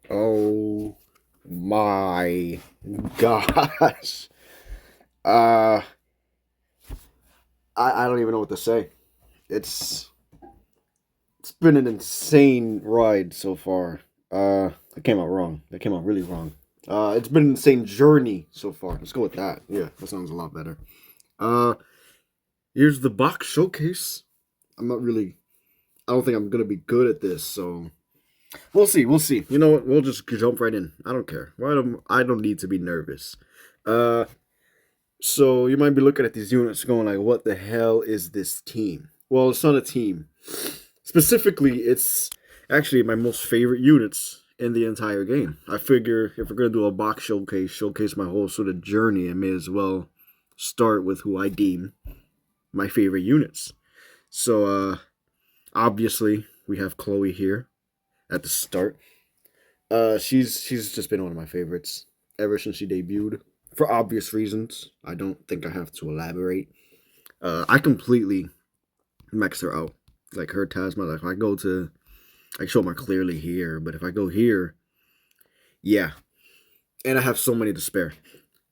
Oh my gosh. Uh I don't even know what to say. It's it's been an insane ride so far. That came out wrong. That came out really wrong. It's been an insane journey so far. Let's go with that. Yeah, that sounds a lot better. Uh Here's the box showcase. I'm not really I don't think I'm gonna be good at this, so we'll see. We'll see. You know what? We'll just jump right in. I don't care. I don't need to be nervous. Uh So you might be looking at these units going like, what the hell is this team? Well, it's not a team. Specifically, it's actually my most favorite units in the entire game. I figure if we're gonna do a box showcase my whole sort of journey, I may as well start with who I deem my favorite units. So obviously we have Chloe here at the start. She's just been one of my favorites ever since she debuted. For obvious reasons, I don't think I have to elaborate. I completely max her out. Like her Tasma, like if I go to, I show my clearly here, but if I go here, yeah, and I have so many to spare.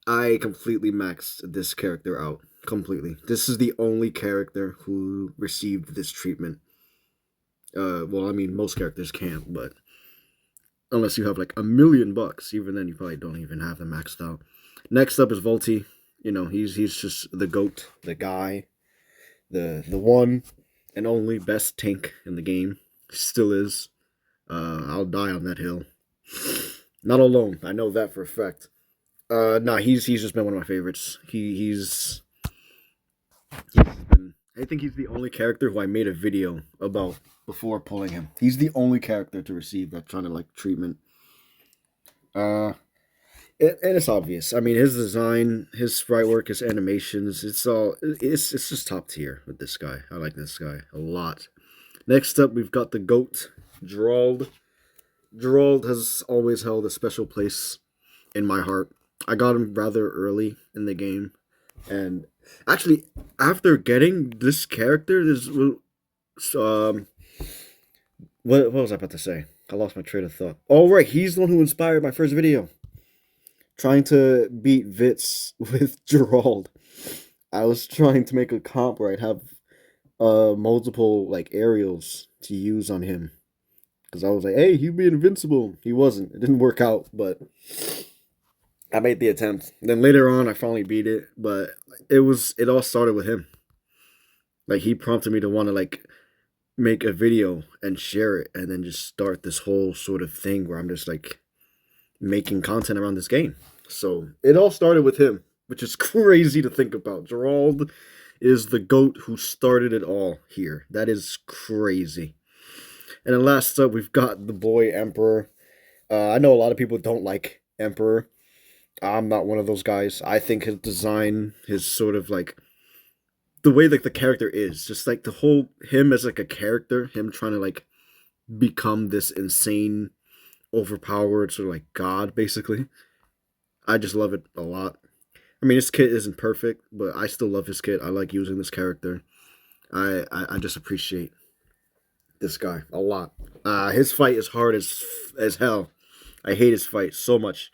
I completely maxed this character out. Completely. This is the only character who received this treatment. Well, I mean, most characters can't, but unless you have like $1,000,000, even then you probably don't even have them maxed out. Next up is Volti. You know, he's just the goat, the guy, the one and only best tank in the game. Still is. I'll die on that hill. Not alone. I know that for a fact. Nah, he's just been one of my favorites. He's been. I think he's the only character who I made a video about before pulling him. He's the only character to receive that kind of like treatment. Uh, and it's obvious. I mean, his design, his sprite work, his animations, it's just top tier with this guy. I like this guy a lot. Next up, we've got the GOAT, Gerald. Gerald has always held a special place in my heart. I got him rather early in the game, and actually, after getting this character, this um, what was I about to say? I lost my train of thought. Oh right, he's the one who inspired my first video, trying to beat Vitz with Gerald. I was trying to make a comp where I'd have multiple like aerials to use on him because I was like, hey, he'd be invincible. He wasn't. It didn't work out, but I made the attempt. Then later on, I finally beat it, but it all started with him. Like he prompted me to want to like make a video and share it, and then just start this whole sort of thing where I'm just like making content around this game. So it all started with him, which is crazy to think about. Gerald is the GOAT who started it all here. That is crazy. And then last up, we've got the boy Emperor. I know a lot of people don't like Emperor. I'm not one of those guys. I think his design, his sort of like the way like the character is, just like the whole him as like a character, him trying to like become this insane, overpowered sort of like god, basically. I just love it a lot. I mean, his kit isn't perfect, but I still love his kit. I like using this character. I just appreciate this guy a lot. His fight is hard as hell. I hate his fight so much.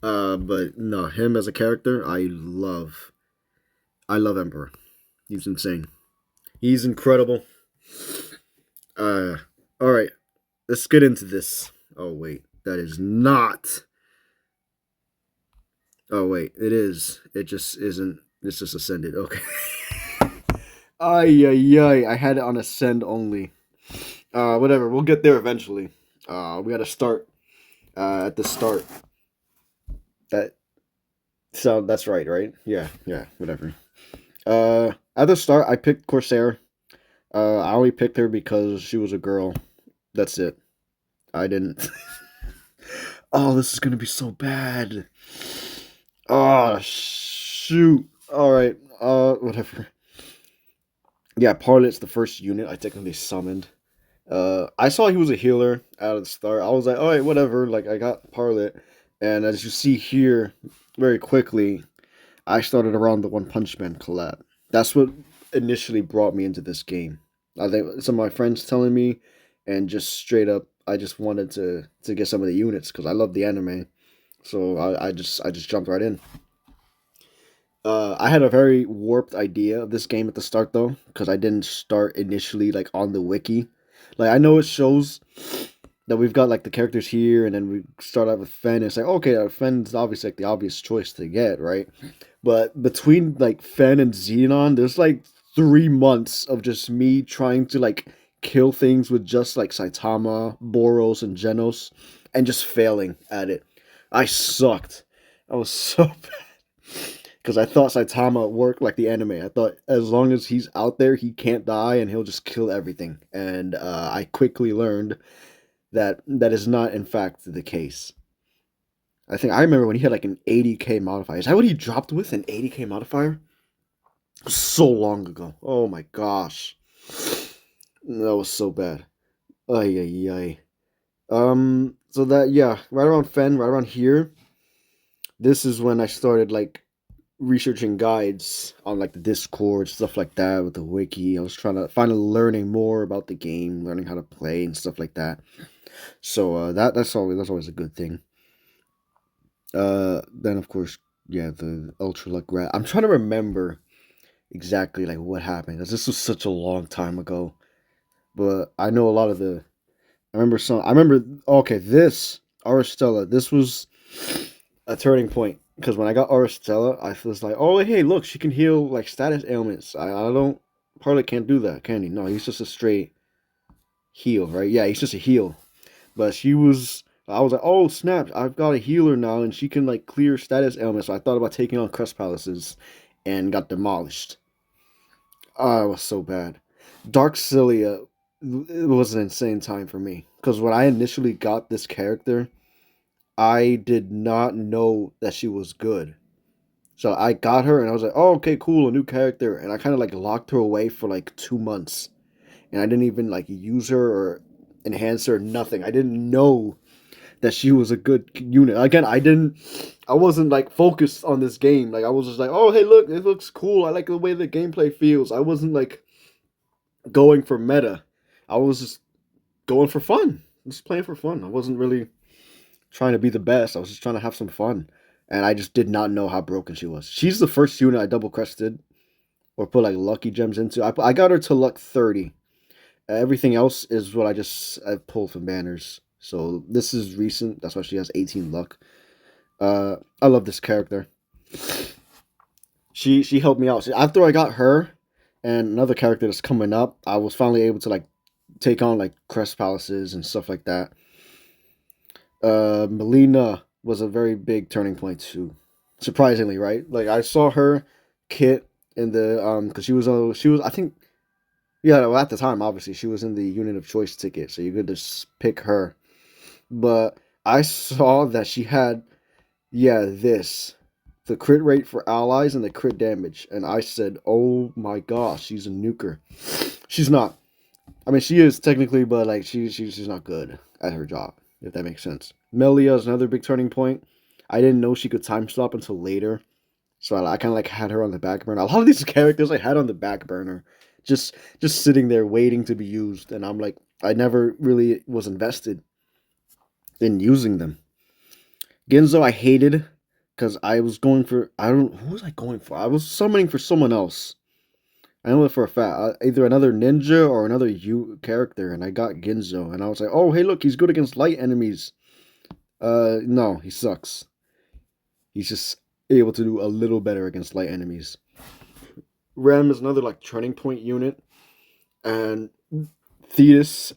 But no, him as a character, I love. I love Emperor. He's insane. He's incredible. Uh, all right, let's get into this. Oh wait, that is not. Oh wait, it is. It just isn't. It's just ascended. Okay. Ay ay ay! I had it on ascend only. Whatever. We'll get there eventually. We got to start at the start. That that's right, right? Yeah, yeah. Whatever. At the start, I picked Corsair. I only picked her because she was a girl. That's it. I didn't. Oh, this is gonna be so bad. Oh shoot. All right. Whatever. Yeah, Parlet's the first unit I technically summoned. I saw he was a healer out of the start. I was like, all right, whatever. Like, I got Parlet, and as you see here, very quickly, I started around the One Punch Man collab. That's what initially brought me into this game. I think some of my friends telling me, and just straight up, I just wanted to get some of the units because I love the anime. So I just jumped right in. I had a very warped idea of this game at the start though, because I didn't start initially like on the wiki. Like I know it shows that we've got like the characters here, and then we start out with Fen. And it's like okay, Fen's obviously like the obvious choice to get, right? But between like Fen and Xenon, there's like 3 months of just me trying to like kill things with just like Saitama, Boros, and Genos, and just failing at it. I sucked. I was so because I thought Saitama worked like the anime. I thought as long as he's out there, he can't die and he'll just kill everything. And I quickly learned that that is not, in fact, the case. I think I remember when he had like an 80k modifier. Is that what he dropped with? An 80k modifier? So long ago. Oh my gosh. That was so bad. Ay, ay, ay. So that, yeah, right around Fen, right around here, this is when I started like researching guides on like the Discord, stuff like that with the wiki. I was trying to finally learning more about the game, learning how to play and stuff like that. So that's always a good thing. Then of course, yeah, the ultra luck rat. I'm trying to remember exactly like what happened, 'cause this was such a long time ago. But I know a lot of the. I remember some. I remember. Okay, this Aristella. This was a turning point because when I got Aristella, I was like, oh hey, look, she can heal like status ailments. I don't. Parlay can't do that, can he? No, he's just a straight heal, right? Yeah, he's just a heal. But she was. I was like, oh snap! I've got a healer now, and she can like clear status ailments. So I thought about taking on Crest Palaces, and got demolished. Oh, it was so bad. Dark Cilia, it was an insane time for me because when I initially got this character, I did not know that she was good. So I got her and I was like, oh, okay, cool, a new character. And I kind of like locked her away for like 2 months. And I didn't even like use her or enhance her, nothing. I didn't know that she was a good unit. Again, I wasn't like focused on this game. Like I was just like, oh, hey, look, it looks cool. I like the way the gameplay feels. I wasn't like going for meta. I was just going for fun. Just playing for fun. I wasn't really trying to be the best. I was just trying to have some fun. And I just did not know how broken she was. She's the first unit I double crested or put like lucky gems into. I got her to luck 30. Everything else is what I pulled from banners. So this is recent. That's why she has 18 luck. I love this character. She helped me out. After I got her and another character that's coming up, I was finally able to like take on like Crest Palaces and stuff like that. Melina was a very big turning point too. Surprisingly, right? Like I saw her kit in the because she was I think yeah, well, at the time obviously she was in the unit of choice ticket, so you could just pick her. But I saw that she had yeah this the crit rate for allies and the crit damage, and I said, oh my gosh, she's a nuker. She's not. I mean, she is technically, but like she's not good at her job, if that makes sense. Melia is another big turning point. I didn't know she could time stop until later, so I kind of like had her on the back burner. A lot of these characters I had on the back burner, just sitting there waiting to be used, and I'm like, I never really was invested in using them. Genzo I hated because I was going for I don't who was I going for? I was summoning for someone else. I know it for a fact. Either another ninja or another character, and I got Ginzo, and I was like, "Oh, hey, look, he's good against light enemies." No, he sucks. He's just able to do a little better against light enemies. Rem is another like turning point unit, and Thetis,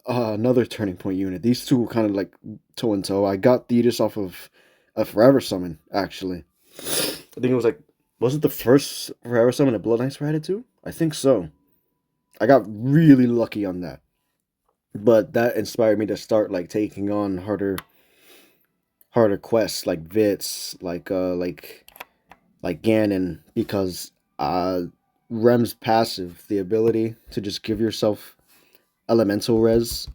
another turning point unit. These two were kind of like toe and toe. I got Thetis off of a Forever Summon, actually. I think it was like, was it the first Forever Summon a Blood Knights were added to? I think so. I got really lucky on that. But that inspired me to start like taking on harder quests like Vits, like Ganon, because Rem's passive, the ability to just give yourself elemental res,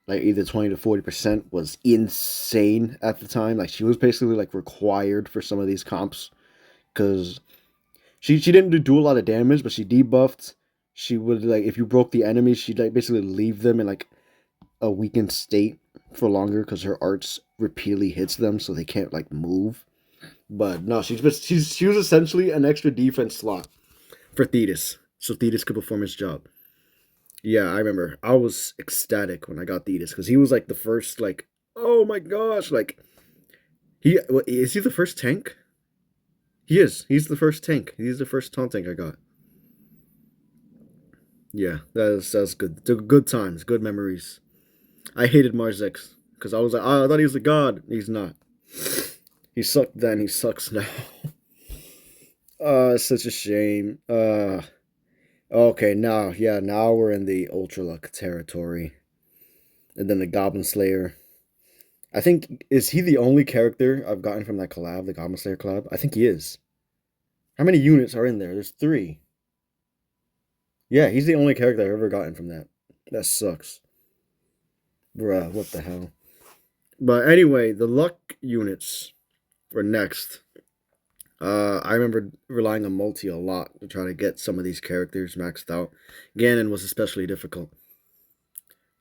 like either 20 to 40% was insane at the time. Like she was basically like required for some of these comps because she didn't do a lot of damage, but she debuffed. She would like if you broke the enemies, she'd like basically leave them in like a weakened state for longer because her arts repeatedly hits them, so they can't like move. But no, she was essentially an extra defense slot for Thetis, so Thetis could perform his job. Yeah, I remember. I was ecstatic when I got Thetis because he was like the first like, oh my gosh, like is he the first tank? He is. He's the first tank. He's the first taunt tank I got. Yeah, that's good. Good times, good memories. I hated Marzex because I was like, oh, I thought he was a god. He's not. He sucked then. He sucks now. It's such a shame. Okay, now we're in the Ultra Luck territory, and then the Goblin Slayer. I think is he the only character I've gotten from that collab, the Goblin Slayer collab? I think he is. How many units are in there? There's 3. Yeah, he's the only character I've ever gotten from that. That sucks. Bruh, what the hell? But anyway, the luck units were next. I remember relying on multi a lot to try to get some of these characters maxed out. Ganon was especially difficult.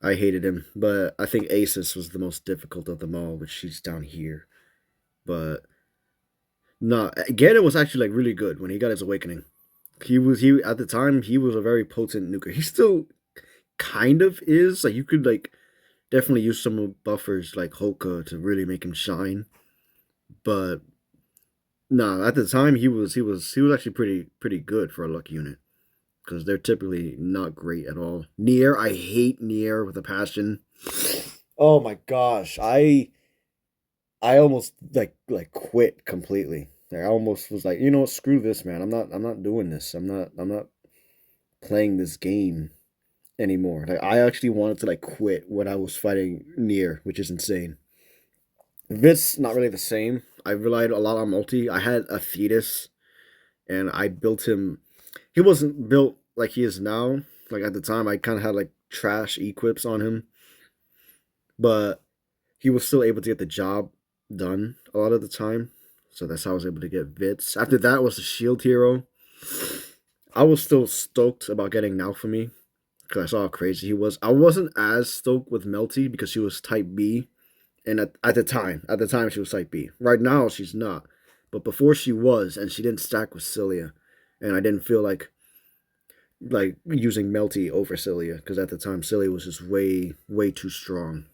I hated him, but I think Asus was the most difficult of them all, which she's down here. But no, Ganon was actually like really good when he got his awakening. He at the time he was a very potent nuker. He still kind of is. Like you could like definitely use some buffers like Hoka to really make him shine. But no, at the time he was actually pretty good for a luck unit because they're typically not great at all. Nier, I hate Nier with a passion. Oh my gosh, I almost like quit completely. Like, I almost was like, you know what, screw this, man. I'm not doing this. I'm not playing this game anymore. Like I actually wanted to like quit when I was fighting Nier, which is insane. This not really the same. I relied a lot on multi. I had a Thetis and I built him. He wasn't built like he is now. Like at the time, I kind of had like trash equips on him, but he was still able to get the job done a lot of the time. So that's how I was able to get Vits. After that was the Shield Hero. I was still stoked about getting Naofumi because I saw how crazy he was. I wasn't as stoked with Melty because she was Type B, and at the time she was Type B. Right now she's not, but before she was, and she didn't stack with Cilia, and I didn't feel like using Melty over Cilia because at the time Cilia was just way too strong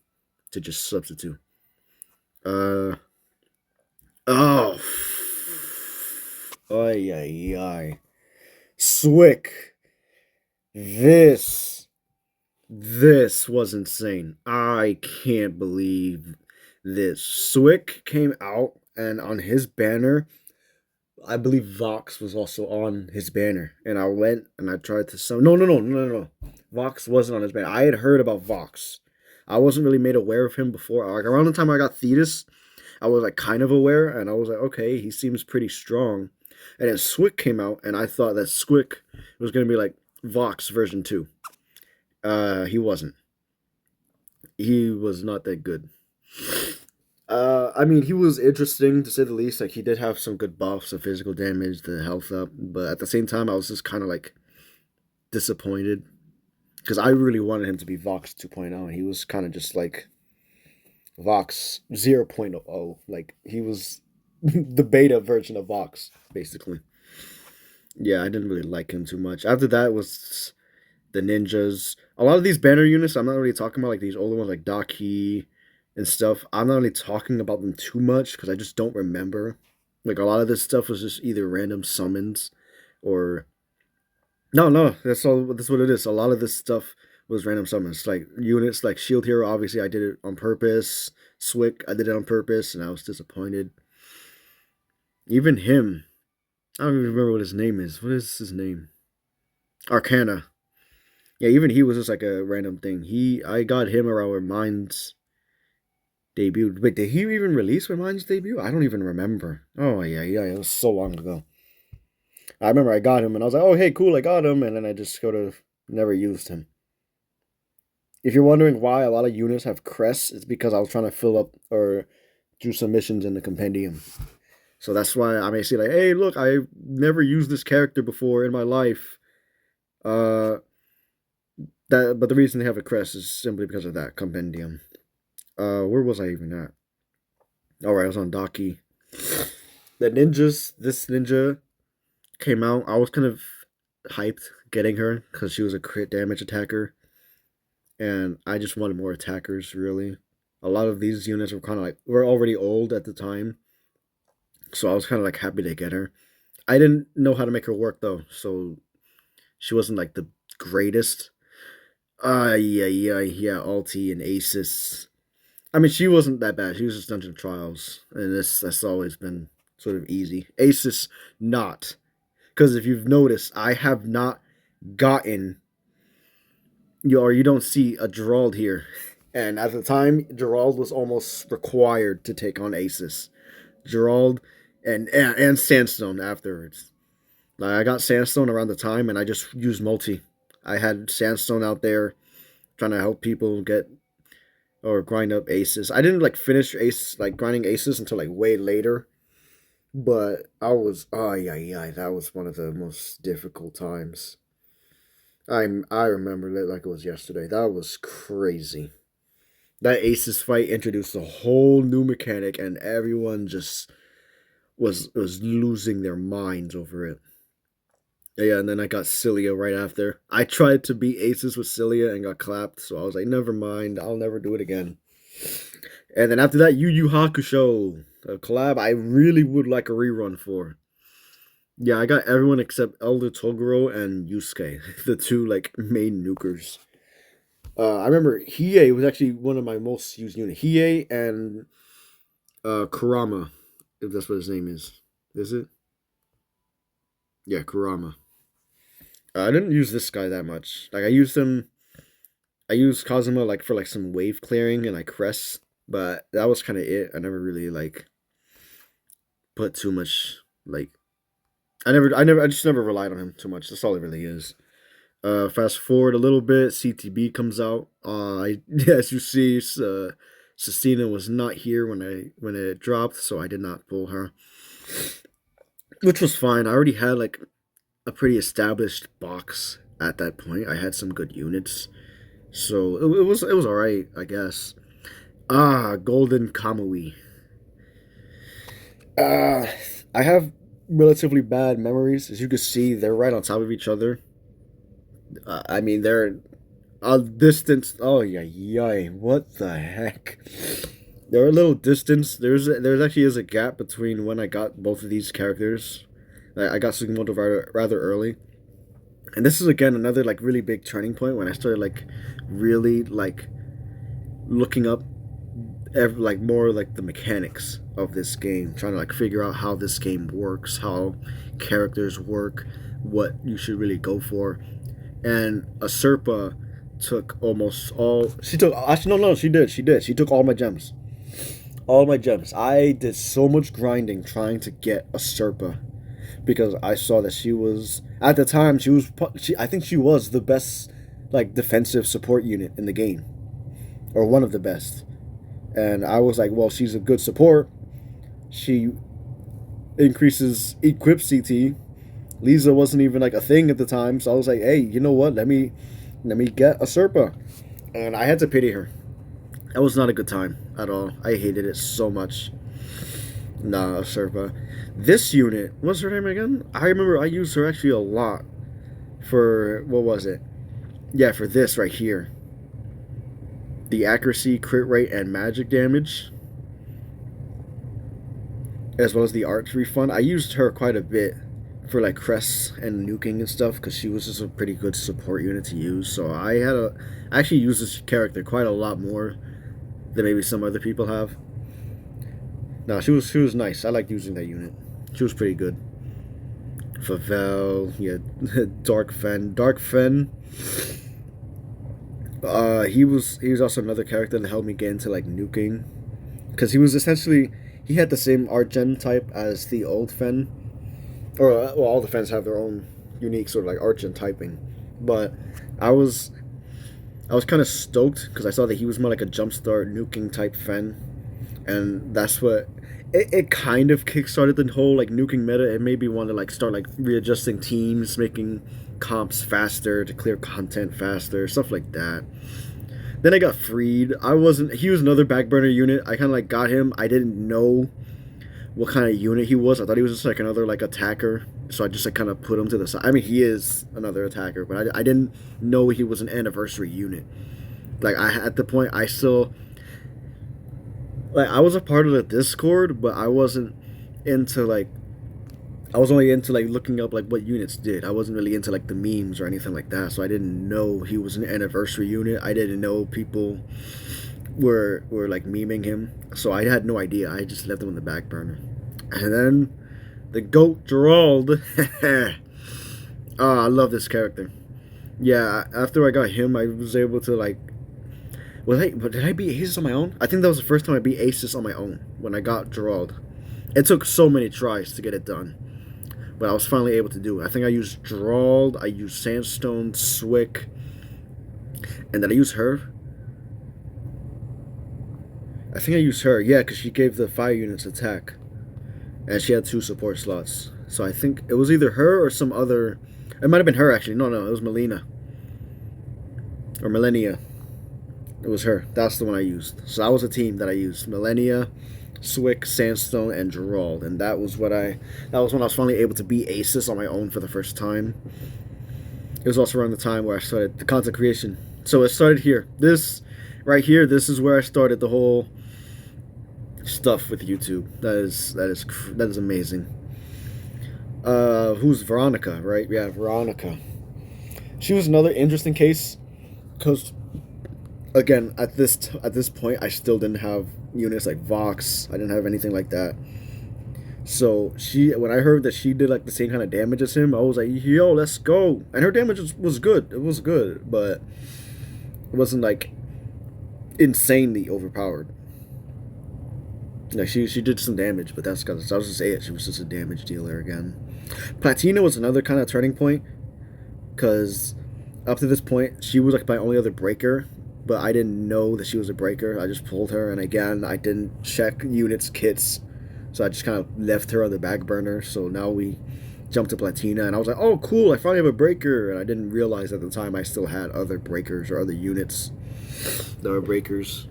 to just substitute. Uh oh, ay ay ay, Swick. This this was insane. I can't believe this. Swick came out and on his banner, I believe Vox was also on his banner. And I went and I tried to summon. No. Vox wasn't on his banner. I had heard about Vox. I wasn't really made aware of him before. Like around the time I got Thetis, I was like kind of aware, and I was like, okay, he seems pretty strong. And then Swick came out, and I thought that Swick was gonna be like Vox version 2. He wasn't. He was not that good. I mean, he was interesting to say the least. Like, he did have some good buffs of physical damage, the health up, but at the same time, I was just kind of like disappointed because I really wanted him to be Vox 2.0, and he was kind of just like Vox 0.0. Like, he was the beta version of Vox, basically. Yeah, I didn't really like him too much. After that was the ninjas. A lot of these banner units, I'm not really talking about like these older ones like Daki and stuff. I'm not really talking about them too much because I just don't remember. Like a lot of this stuff was just either random summons or no. That's all. That's what it is. A lot of this stuff was random summons. Like units like Shield Hero. Obviously, I did it on purpose. Swick, I did it on purpose, and I was disappointed. Even him, I don't even remember what his name is. What is his name? Arcana. Yeah, even he was just like a random thing. I got him around where Mine's debuted. Wait, did he even release when Mine's debut? I don't even remember. Oh yeah. It was so long ago. I remember I got him and I was like, oh hey, cool, I got him, and then I just sort of never used him. If you're wondering why a lot of units have crests, it's because I was trying to fill up or do some missions in the compendium. So that's why I may say like, hey, look, I never used this character before in my life. Uh, That, but the reason they have a crest is simply because of that compendium. Where was I even at? All right, I was on Daki. The ninjas. This ninja came out. I was kind of hyped getting her because she was a crit damage attacker, and I just wanted more attackers. Really, a lot of these units were kind of like were already old at the time, so I was kind of like happy to get her. I didn't know how to make her work though, so she wasn't like the greatest. Yeah, Alti and Asus. I mean, she wasn't that bad. She was just Dungeon Trials, and that's always been sort of easy. Asus, not. Because if you've noticed, I have not gotten you don't see a Gerald here. And at the time, Gerald was almost required to take on Asus. Gerald and Sandstone afterwards. Like, I got Sandstone around the time, and I just used multi. I had Sandstone out there trying to help people get or grind up aces. I didn't like finish ace like grinding aces until like way later, but I was yeah, that was one of the most difficult times. I remember it like it was yesterday. That was crazy. That aces fight introduced a whole new mechanic, and everyone just was losing their minds over it. Yeah, and then I got Cilia right after. I tried to beat aces with Cilia and got clapped, so I was like, never mind, I'll never do it again. And then after that, Yu Yu Hakusho, a collab I really would like a rerun for. Yeah, I got everyone except Elder Toguro and Yusuke, the two like main nukers. I remember Hiei was actually one of my most used units. Hiei and Kurama, if that's what his name is. Is it? Yeah, Kurama. I didn't use this guy that much. Like I used him. I used Kazuma like for like some wave clearing and like crest, but that was kind of it. I never really like put too much like I just never relied on him too much. That's all it really is. Fast forward a little bit, CTB comes out. As you see, Cecina was not here when it dropped, so I did not pull her, which was fine. I already had like a pretty established box at that point. I had some good units, so it was all right, I guess. Golden Kamui. Uh, I have relatively bad memories. As you can see, they're right on top of each other. I mean, they're a distance. Oh yeah, yay! What the heck? They're a little distance. There's actually is a gap between when I got both of these characters. I got Sugimoto rather early, and this is again another like really big turning point when I started like really like looking up like more like the mechanics of this game, trying to like figure out how this game works, how characters work, what you should really go for. And Aserpa took almost all. She took actually no, she did. She took all my gems, all my gems. I did so much grinding trying to get Aserpa because I saw that she was at the time I think she was the best like defensive support unit in the game, or one of the best. And I was like, well, she's a good support. She increases equip CT. Lisa wasn't even like a thing at the time, so I was like, hey, you know what? Let me get Aserpa. And I had to pity her. That was not a good time at all. I hated it so much. Nah, Aserpa. This unit, what's her name again? I remember I used her actually a lot for what was it? Yeah, for this right here. The accuracy, crit rate, and magic damage, as well as the arch refund. I used her quite a bit for like crests and nuking and stuff because she was just a pretty good support unit to use. So I actually used this character quite a lot more than maybe some other people have. No, she was nice. I liked using that unit. She was pretty good. Favel, yeah, Dark Fen. He was also another character that helped me get into like nuking, because he was essentially he had the same art gen type as the old Fen, or well, all the Fens have their own unique sort of like art gen typing, but I was kind of stoked because I saw that he was more like a jumpstart nuking type Fen, and that's what it kind of kickstarted the whole like nuking meta. It made me want to like start like readjusting teams, making comps faster, to clear content faster, stuff like that. Then I got freed. He was another back burner unit. I kind of like got him. I didn't know what kind of unit he was. I thought he was just like another like attacker. So I just like kind of put him to the side. I mean, he is another attacker, but I didn't know he was an anniversary unit. Like at the point I still like I was a part of the Discord, but I wasn't into like I was only into like looking up like what units did. I wasn't really into like the memes or anything like that. So I didn't know he was an anniversary unit. I didn't know people were like memeing him. So I had no idea. I just left him on the back burner. And then the GOAT Gerald. I love this character. Yeah, after I got him, I was able to like did I beat Aces on my own? I think that was the first time I beat Aces on my own when I got Gerald. It took so many tries to get it done, but I was finally able to do it. I think I used Gerald, I used Sandstone, Swick, and then I used her. I think I used her, yeah, because she gave the fire units attack, and she had 2 support slots. So I think it was either her or some other. It might have been her actually. No, it was Melina or Millennia. It was her. That's the one I used. So that was a team that I used. Millennia, Swick, Sandstone, and Gerald. And that was when I was finally able to beat Aces on my own for the first time. It was also around the time where I started the content creation. So it started here. This right here, this is where I started the whole stuff with YouTube. That is amazing. Who's Veronica, right? Yeah, Veronica. She was another interesting case because again, at this point, I still didn't have units like Vox. I didn't have anything like that. So when I heard that she did like the same kind of damage as him, I was like, yo, let's go. And her damage was good. It was good, but it wasn't like insanely overpowered. Like she did some damage, but that's because I was just say it. She was just a damage dealer again. Platina was another kind of turning point, because up to this point, she was like my only other breaker. But I didn't know that she was a breaker. I just pulled her, and again, I didn't check units, kits, so I just kind of left her on the back burner. So now we jumped to Platina, and I was like, oh, cool, I finally have a breaker, and I didn't realize at the time I still had other breakers or other units that were breakers.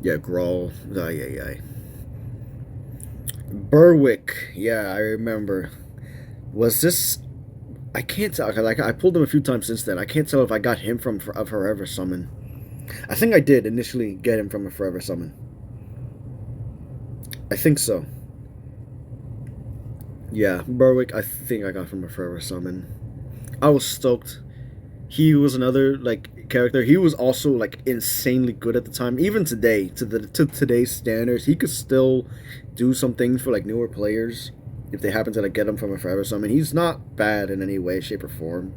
Yeah, Grawl. Yeah. Berwick. Yeah, I remember. Was this... I can't tell. Like I pulled him a few times since then. I can't tell if I got him from a Forever Summon. I think I did initially get him from a Forever Summon. I think so. Yeah, Berwick, I think I got from a Forever Summon. I was stoked. He was another like character. He was also like insanely good at the time. Even today, to today's standards, he could still do some things for like newer players. If they happen to like get him from a Forever Summon, he's not bad in any way, shape, or form.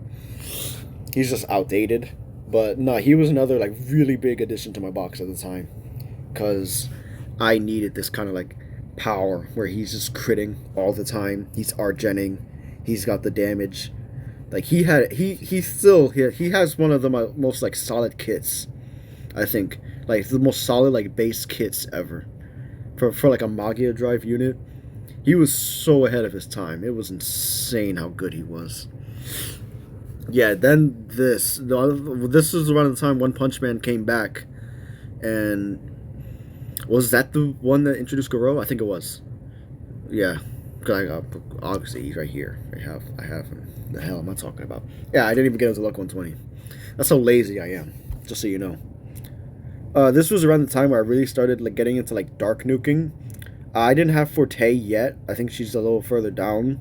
He's just outdated. But no, he was another like really big addition to my box at the time, because I needed this kind of like power where he's just critting all the time. He's artgenning. He's got the damage. Like he has one of the most like solid kits. I think like the most solid like base kits ever for like a Magia Drive unit. He was so ahead of his time. It was insane how good he was. Yeah, then this was around the time One Punch Man came back. And was that the one that introduced Goro? I think it was. Yeah. Because obviously he's right here. I have him. The hell am I talking about? Yeah, I didn't even get into Luck 120. That's how lazy I am. Just so you know. This was around the time where I really started like getting into like dark nuking. I didn't have Forte yet. I think she's a little further down.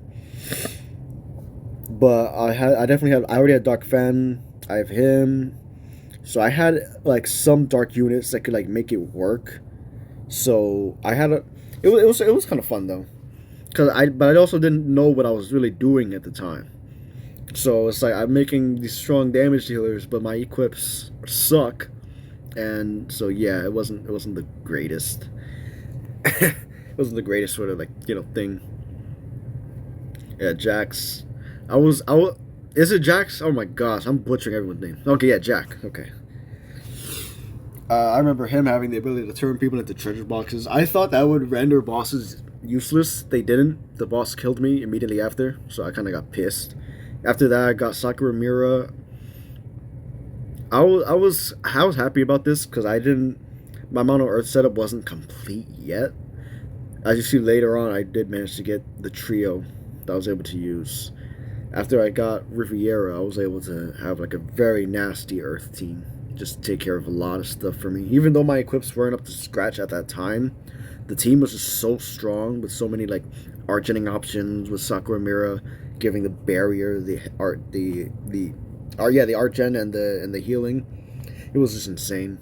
But I already had Dark Fen. I have him. So I had like some dark units that could like make it work. So I had it was kind of fun though. But I also didn't know what I was really doing at the time. So it's like I'm making these strong damage dealers, but my equips suck. And so yeah, it wasn't the greatest. It wasn't the greatest sort of like, thing. Yeah, Jax. Is it Jax? Oh my gosh, I'm butchering everyone's name. Okay, yeah, Jack. Okay. I remember him having the ability to turn people into treasure boxes. I thought that would render bosses useless. They didn't. The boss killed me immediately after, so I kind of got pissed. After that, I got Sakura Mira. I was happy about this because I didn't. My Mono Earth setup wasn't complete yet. As you see later on, I did manage to get the trio that I was able to use. After I got Riviera, I was able to have like a very nasty Earth team. Just take care of a lot of stuff for me. Even though my equips weren't up to scratch at that time, the team was just so strong with so many like artgenning options with Sakura Mira giving the barrier, the art, the yeah, the artgen and the healing. It was just insane.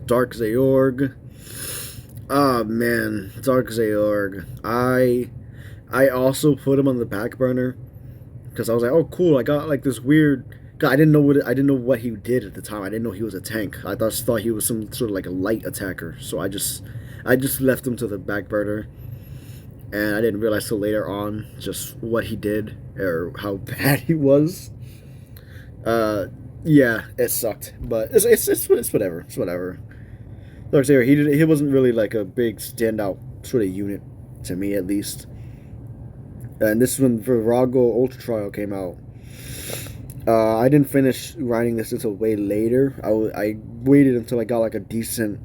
Dark Zaorg. Oh man, Dark Zaorg. I also put him on the back burner because I was like, oh cool, I got like this weird. I didn't know what he did at the time. I didn't know he was a tank. I just thought he was some sort of like a light attacker. So I just left him to the back burner, and I didn't realize till later on just what he did or how bad he was. Uh, yeah, it sucked, but it's whatever. It's whatever. Like I say, he wasn't really like a big standout sort of unit to me at least. And this is when Virago Ultra Trial came out. I didn't finish writing this until way later. I waited until I got like a decent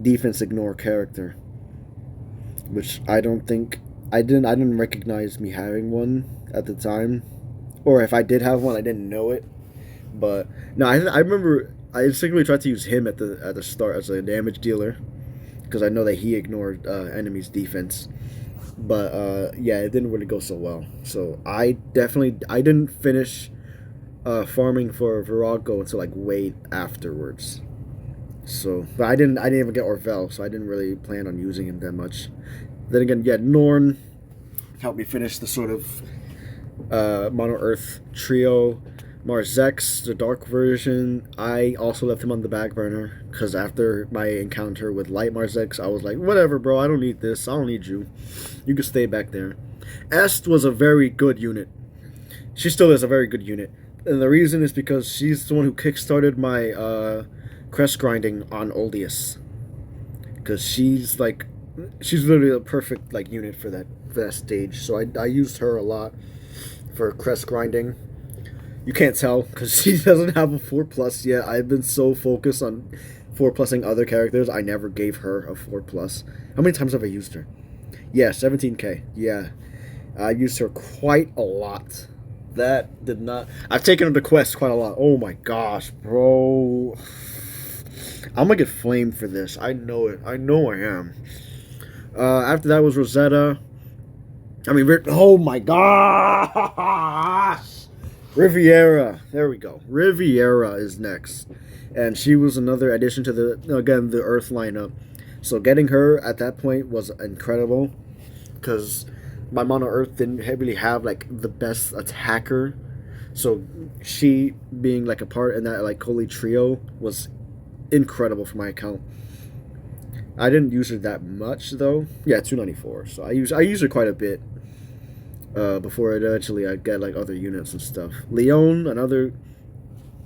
defense ignore character, which I don't think I didn't recognize me having one at the time, or if I did have one, I didn't know it. But no, I remember I distinctly tried to use him at the start as a damage dealer because I know that he ignored enemies' defense. But yeah, it didn't really go so well. So I didn't finish farming for Virago until like way afterwards. So, but I didn't even get Orvel, so I didn't really plan on using him that much. Then again, yeah, Norn helped me finish the sort of Mono Earth trio. Marzex, the dark version, I also left him on the back burner because after my encounter with Light Marzex, I was like, whatever, bro, I don't need this. I don't need you. You can stay back there. Est was a very good unit. She still is a very good unit. And the reason is because she's the one who kickstarted my crest grinding on Oldius. Because she's literally a perfect like unit for that stage. So I used her a lot for crest grinding. You can't tell because she doesn't have a 4+ yet. I've been so focused on 4+ing other characters, I never gave her a 4+. How many times have I used her? Yeah, 17k. Yeah, I used her quite a lot. That did not. I've taken her to quest quite a lot. Oh my gosh, bro. I'm gonna get flamed for this. I know it. I know I am. After that was Rosetta. I mean, oh my gosh. Riviera. There we go. Riviera is next. And she was another addition to the Earth lineup. So getting her at that point was incredible. Because my Mono Earth didn't really have like the best attacker. So she being like a part in that like holy trio was incredible for my account. I didn't use her that much though. Yeah, 294. So I use her quite a bit. Before eventually I get like other units and stuff. Leon, another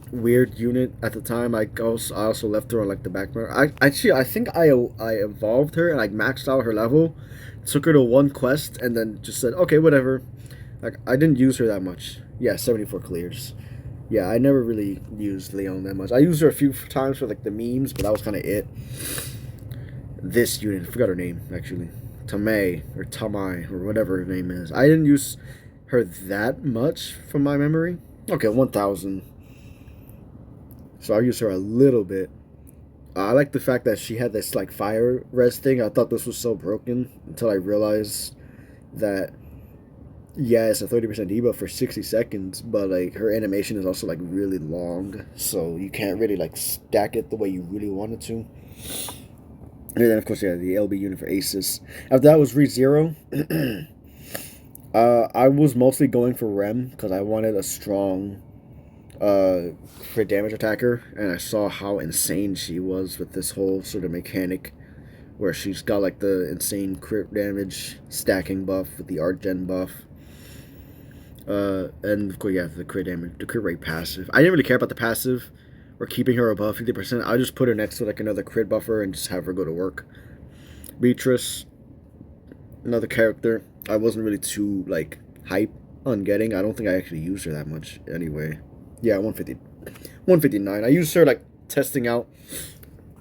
weird unit at the time. I also left her on like the back burner. I think I evolved her and I maxed out her level, took her to one quest, and then just said okay, whatever. Like I didn't use her that much. Yeah, 74 clears. Yeah, I never really used Leon that much. I used her a few times for like the memes, but that was kind of it. This unit, I forgot her name actually. Tamay or Tamai or whatever her name is. I didn't use her that much from my memory. Okay, 1000. So I used her a little bit. I like the fact that she had this like fire res thing. I thought this was so broken until I realized that yeah, it's a 30% debuff for 60 seconds, but like her animation is also like really long, so you can't really like stack it the way you really wanted to. And then, of course, yeah, the LB unit for Aces. After that was ReZero. I was mostly going for Rem because I wanted a strong crit damage attacker, and I saw how insane she was with this whole sort of mechanic where she's got like the insane crit damage stacking buff with the art gen buff. And of course, yeah, the crit damage, the crit rate passive. I didn't really care about the passive. Or keeping her above 50%. I'll just put her next to like another crit buffer and just have her go to work. Beatrice, another character I wasn't really too like hype on getting. I don't think I actually used her that much anyway. Yeah, 150, 159. I used her like testing out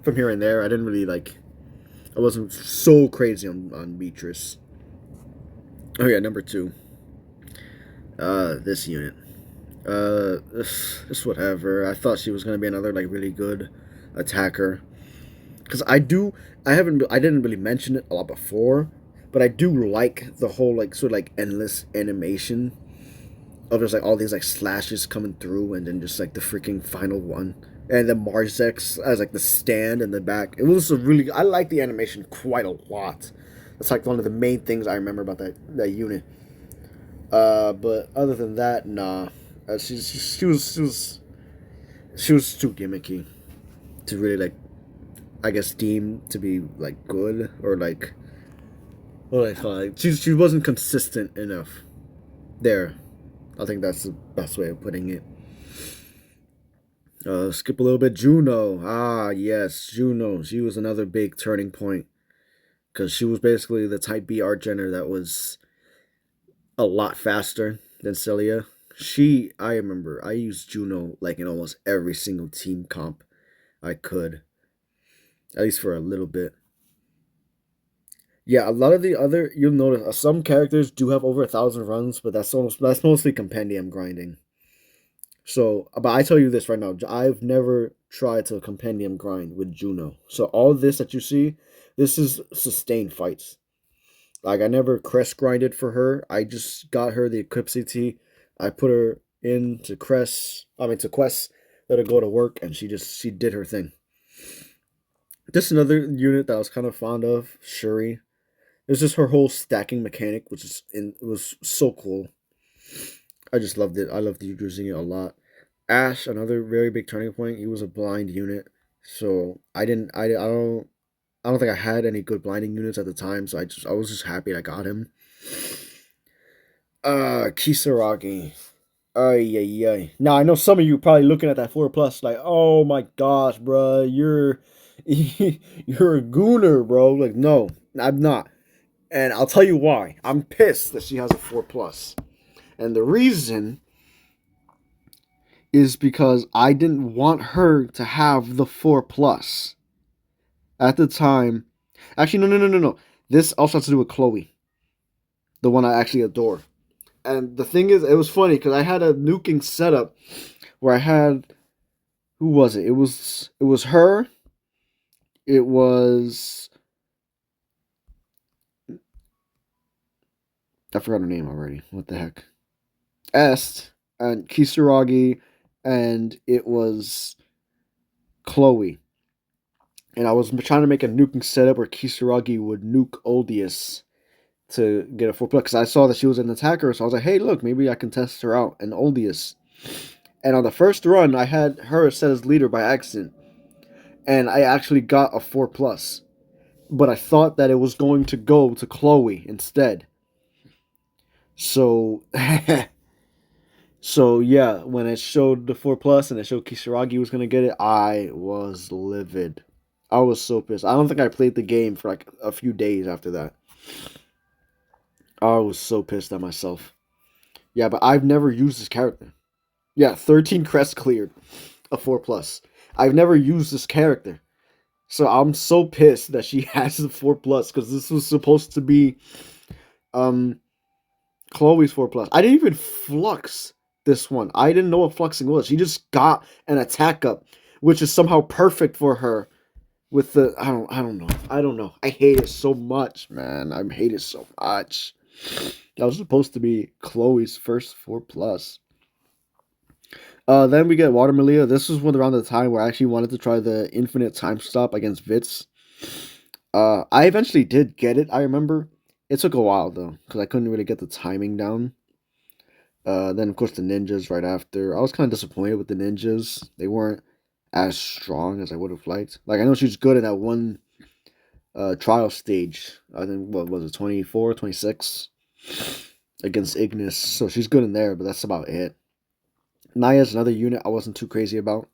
from here and there. I didn't really like. I wasn't so crazy on Beatrice. Oh yeah, number two. This unit. Just whatever. I thought she was gonna be another like really good attacker. Cause I didn't really mention it a lot before, but I do like the whole like sort of like endless animation of just like all these like slashes coming through, and then just like the freaking final one, and then Marzex as like the stand in the back. It was a really I like the animation quite a lot. That's like one of the main things I remember about that unit. But other than that, nah. She was too gimmicky to really like I guess deem to be like good or like what do I call it? She wasn't consistent enough. There, I think that's the best way of putting it. Skip a little bit. Juno. Ah, yes, Juno. She was another big turning point because she was basically the Type B art gener that was a lot faster than Celia. I remember, I used Juno like in almost every single team comp I could, at least for a little bit. Yeah, a lot of the other you'll notice some characters do have over 1,000 runs, but that's mostly compendium grinding. So, but I tell you this right now, I've never tried to compendium grind with Juno. So all this that you see, this is sustained fights. Like I never crest grinded for her. I just got her the Eclipse CT. I put her into to quest, let her go to work, and she did her thing. Just another unit that I was kind of fond of, Shuri. It's just her whole stacking mechanic, it was so cool. I just loved it. I loved using it a lot. Ash, another very big turning point. He was a blind unit, so I don't think I had any good blinding units at the time. So I was just happy I got him. Kisaragi. Ay, ay, ay. Now I know some of you probably looking at that 4+ like, oh my gosh, bro, you're a gooner, bro. Like, no, I'm not. And I'll tell you why. I'm pissed that she has a 4+. And the reason is because I didn't want her to have the 4+ at the time. Actually, no. This also has to do with Chloe, the one I actually adore. And the thing is, it was funny because I had a nuking setup where I had who was it? It was her. It was I forgot her name already. What the heck? Est and Kisaragi, and it was Chloe. And I was trying to make a nuking setup where Kisaragi would nuke Oldius to get a 4+ because I saw that she was an attacker, so I was like, hey, look, maybe I can test her out in Oldius. And on the first run, I had her set as leader by accident, and I actually got a 4+. But I thought that it was going to go to Chloe instead. So, so yeah, when it showed the 4+ and it showed Kisaragi was gonna get it, I was livid. I was so pissed. I don't think I played the game for like a few days after that. I was so pissed at myself. Yeah, but I've never used this character. Yeah, 13 crests cleared, a 4+. I've never used this character. So I'm so pissed that she has the 4+ because this was supposed to be Chloe's 4+. I didn't even flux this one. I didn't know what fluxing was. She just got an attack up, which is somehow perfect for her with the I don't know. I hate it so much, man. I hate it so much. That was supposed to be Chloe's first 4+. Then we get Water Malia. This was around the time where I actually wanted to try the infinite time stop against Vitz. I eventually did get it, I remember. It took a while, though, because I couldn't really get the timing down. Then, of course, the ninjas right after. I was kind of disappointed with the ninjas. They weren't as strong as I would have liked. Like, I know she's good in that one trial stage. I think, what was it, 24, 26? Against Ignis. So she's good in there, but that's about it. Naya's another unit I wasn't too crazy about.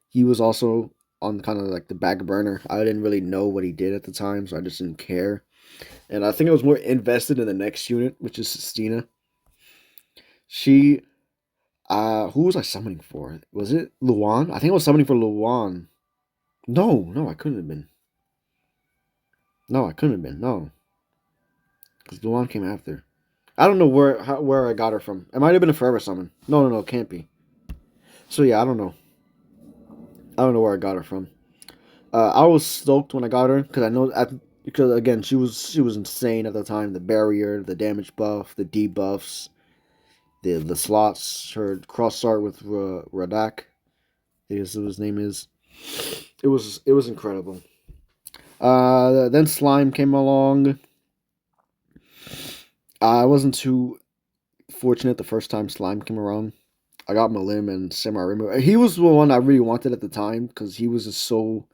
He was also on kind of like the back burner. I didn't really know what he did at the time, so I just didn't care. And I think I was more invested in the next unit, which is Sistina. She who was I summoning for? Was it Luan? I think I was summoning for Luan. No, I couldn't have been. No, I couldn't have been. No, because Luan came after. I don't know where I got her from. It might have been a forever summon. No, it can't be. So yeah, I don't know. I don't know where I got her from. I was stoked when I got her because I know because again she was insane at the time. The barrier, the damage buff, the debuffs, the slots, her cross art with Radak. Is what his name is. It was incredible. Then Slime came along. I wasn't too fortunate the first time Slime came around. I got Malim and Samurai. He was the one I really wanted at the time because he was just so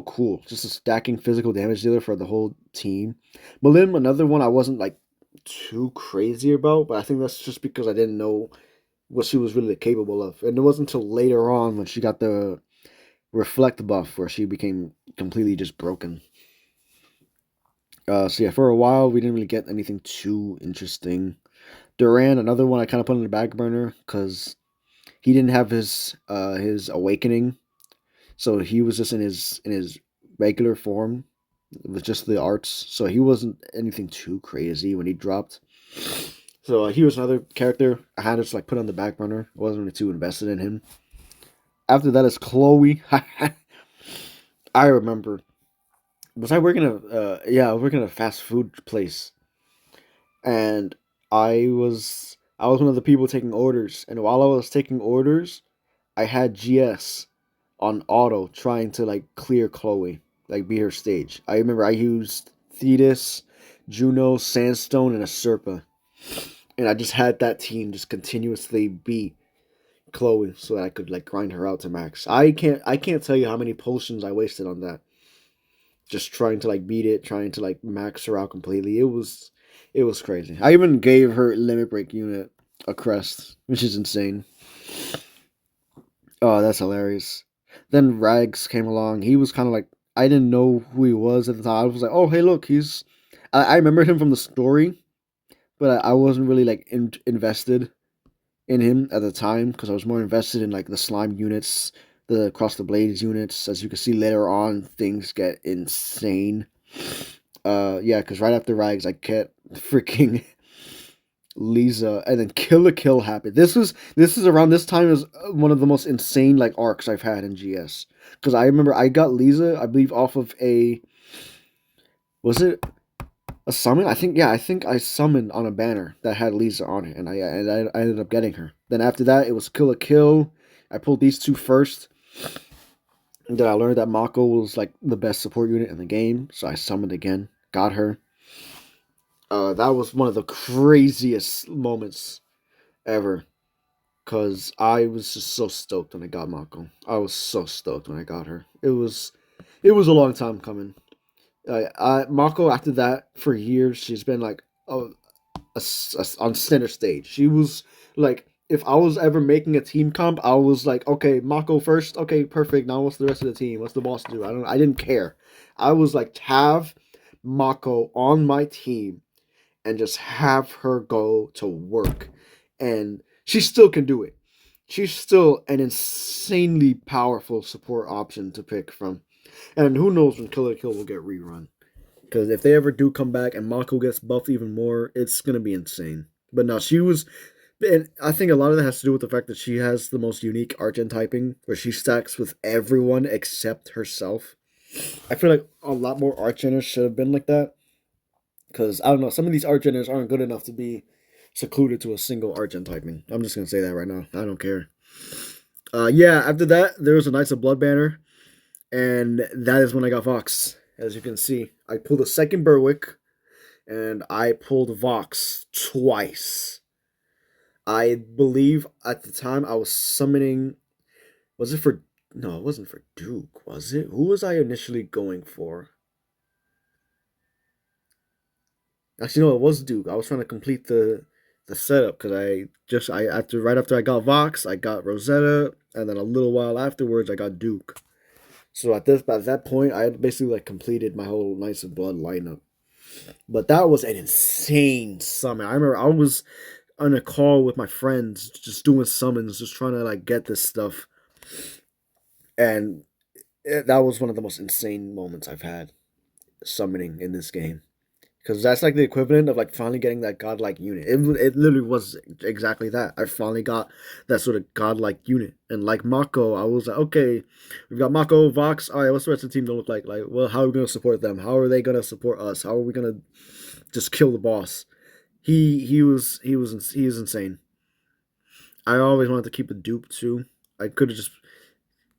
cool, just a stacking physical damage dealer for the whole team. Malim, another one I wasn't like too crazy about, but I think that's just because I didn't know what she was really capable of, and it wasn't until later on when she got the reflect buff where she became completely just broken. So yeah, for a while we didn't really get anything too interesting. Duran, another one I kind of put on the back burner because he didn't have his awakening, so he was just in his regular form with just the arts. So he wasn't anything too crazy when he dropped. So he was another character I had to just like put on the back burner. I wasn't really too invested in him. After that is Chloe. I remember. Was I working at yeah, I was working at a fast food place, and I was one of the people taking orders, and while I was taking orders, I had GS on auto trying to like clear Chloe, like be her stage. I remember I used Thetis, Juno, Sandstone, and a Serpa, and I just had that team just continuously beat Chloe so that I could like grind her out to max. I can't tell you how many potions I wasted on that. Just trying to like beat it, trying to like max her out completely. It was crazy. I even gave her limit break unit a crest, which is insane. Oh, that's hilarious. Then Rags came along. He was kind of like I didn't know who he was at the time. I was like, oh hey look, he's. I remembered him from the story, but I wasn't really like invested in him at the time because I was more invested in like the slime units, the cross the blades units. As you can see later on, things get insane. Yeah, because right after Rags, I kept freaking Lisa, and then Kill a Kill happened. This is around this time is one of the most insane like arcs I've had in GS. Because I remember I got Lisa, I believe, off of a was it a summon? I think I summoned on a banner that had Lisa on it, and I ended up getting her. Then after that, it was Kill a Kill. I pulled these two first. And then I learned that Mako was like the best support unit in the game, so I summoned again, got her. That was one of the craziest moments ever, cause I was just so stoked when I got Mako. I was so stoked when I got her. It was a long time coming. Mako after that for years she's been like on center stage. She was like, if I was ever making a team comp, I was like, okay, Mako first. Okay, perfect. Now what's the rest of the team? What's the boss do? I didn't care. I was like, have Mako on my team and just have her go to work. And she still can do it. She's still an insanely powerful support option to pick from. And who knows when Killer Kill will get rerun. Because if they ever do come back and Mako gets buffed even more, it's going to be insane. But no, she was. And I think a lot of that has to do with the fact that she has the most unique Argent typing, where she stacks with everyone except herself. I feel like a lot more Archenters should have been like that. Because, I don't know, some of these Archenters aren't good enough to be secluded to a single Argent typing. I'm just going to say that right now. I don't care. Yeah, after that, there was a Knights of Blood banner. And that is when I got Vox. As you can see, I pulled a second Berwick, and I pulled Vox twice. I believe at the time I was summoning. Was it for. No, it wasn't for Duke, was it? Who was I initially going for? Actually, no, it was Duke. I was trying to complete the setup because right after I got Vox, I got Rosetta, and then a little while afterwards, I got Duke. So at that point, I had basically like completed my whole Knights of Blood lineup. But that was an insane summon. I remember I was on a call with my friends, just doing summons, just trying to like get this stuff, and that was one of the most insane moments I've had summoning in this game. Because that's like the equivalent of like finally getting that godlike unit. It literally was exactly that. I finally got that sort of godlike unit. And like Mako, I was like, okay, we've got Mako, Vox. All right, what's the rest of the team gonna look like? Like, well, how are we gonna support them? How are they gonna support us? How are we gonna just kill the boss? He was insane. I always wanted to keep a dupe too. I could have just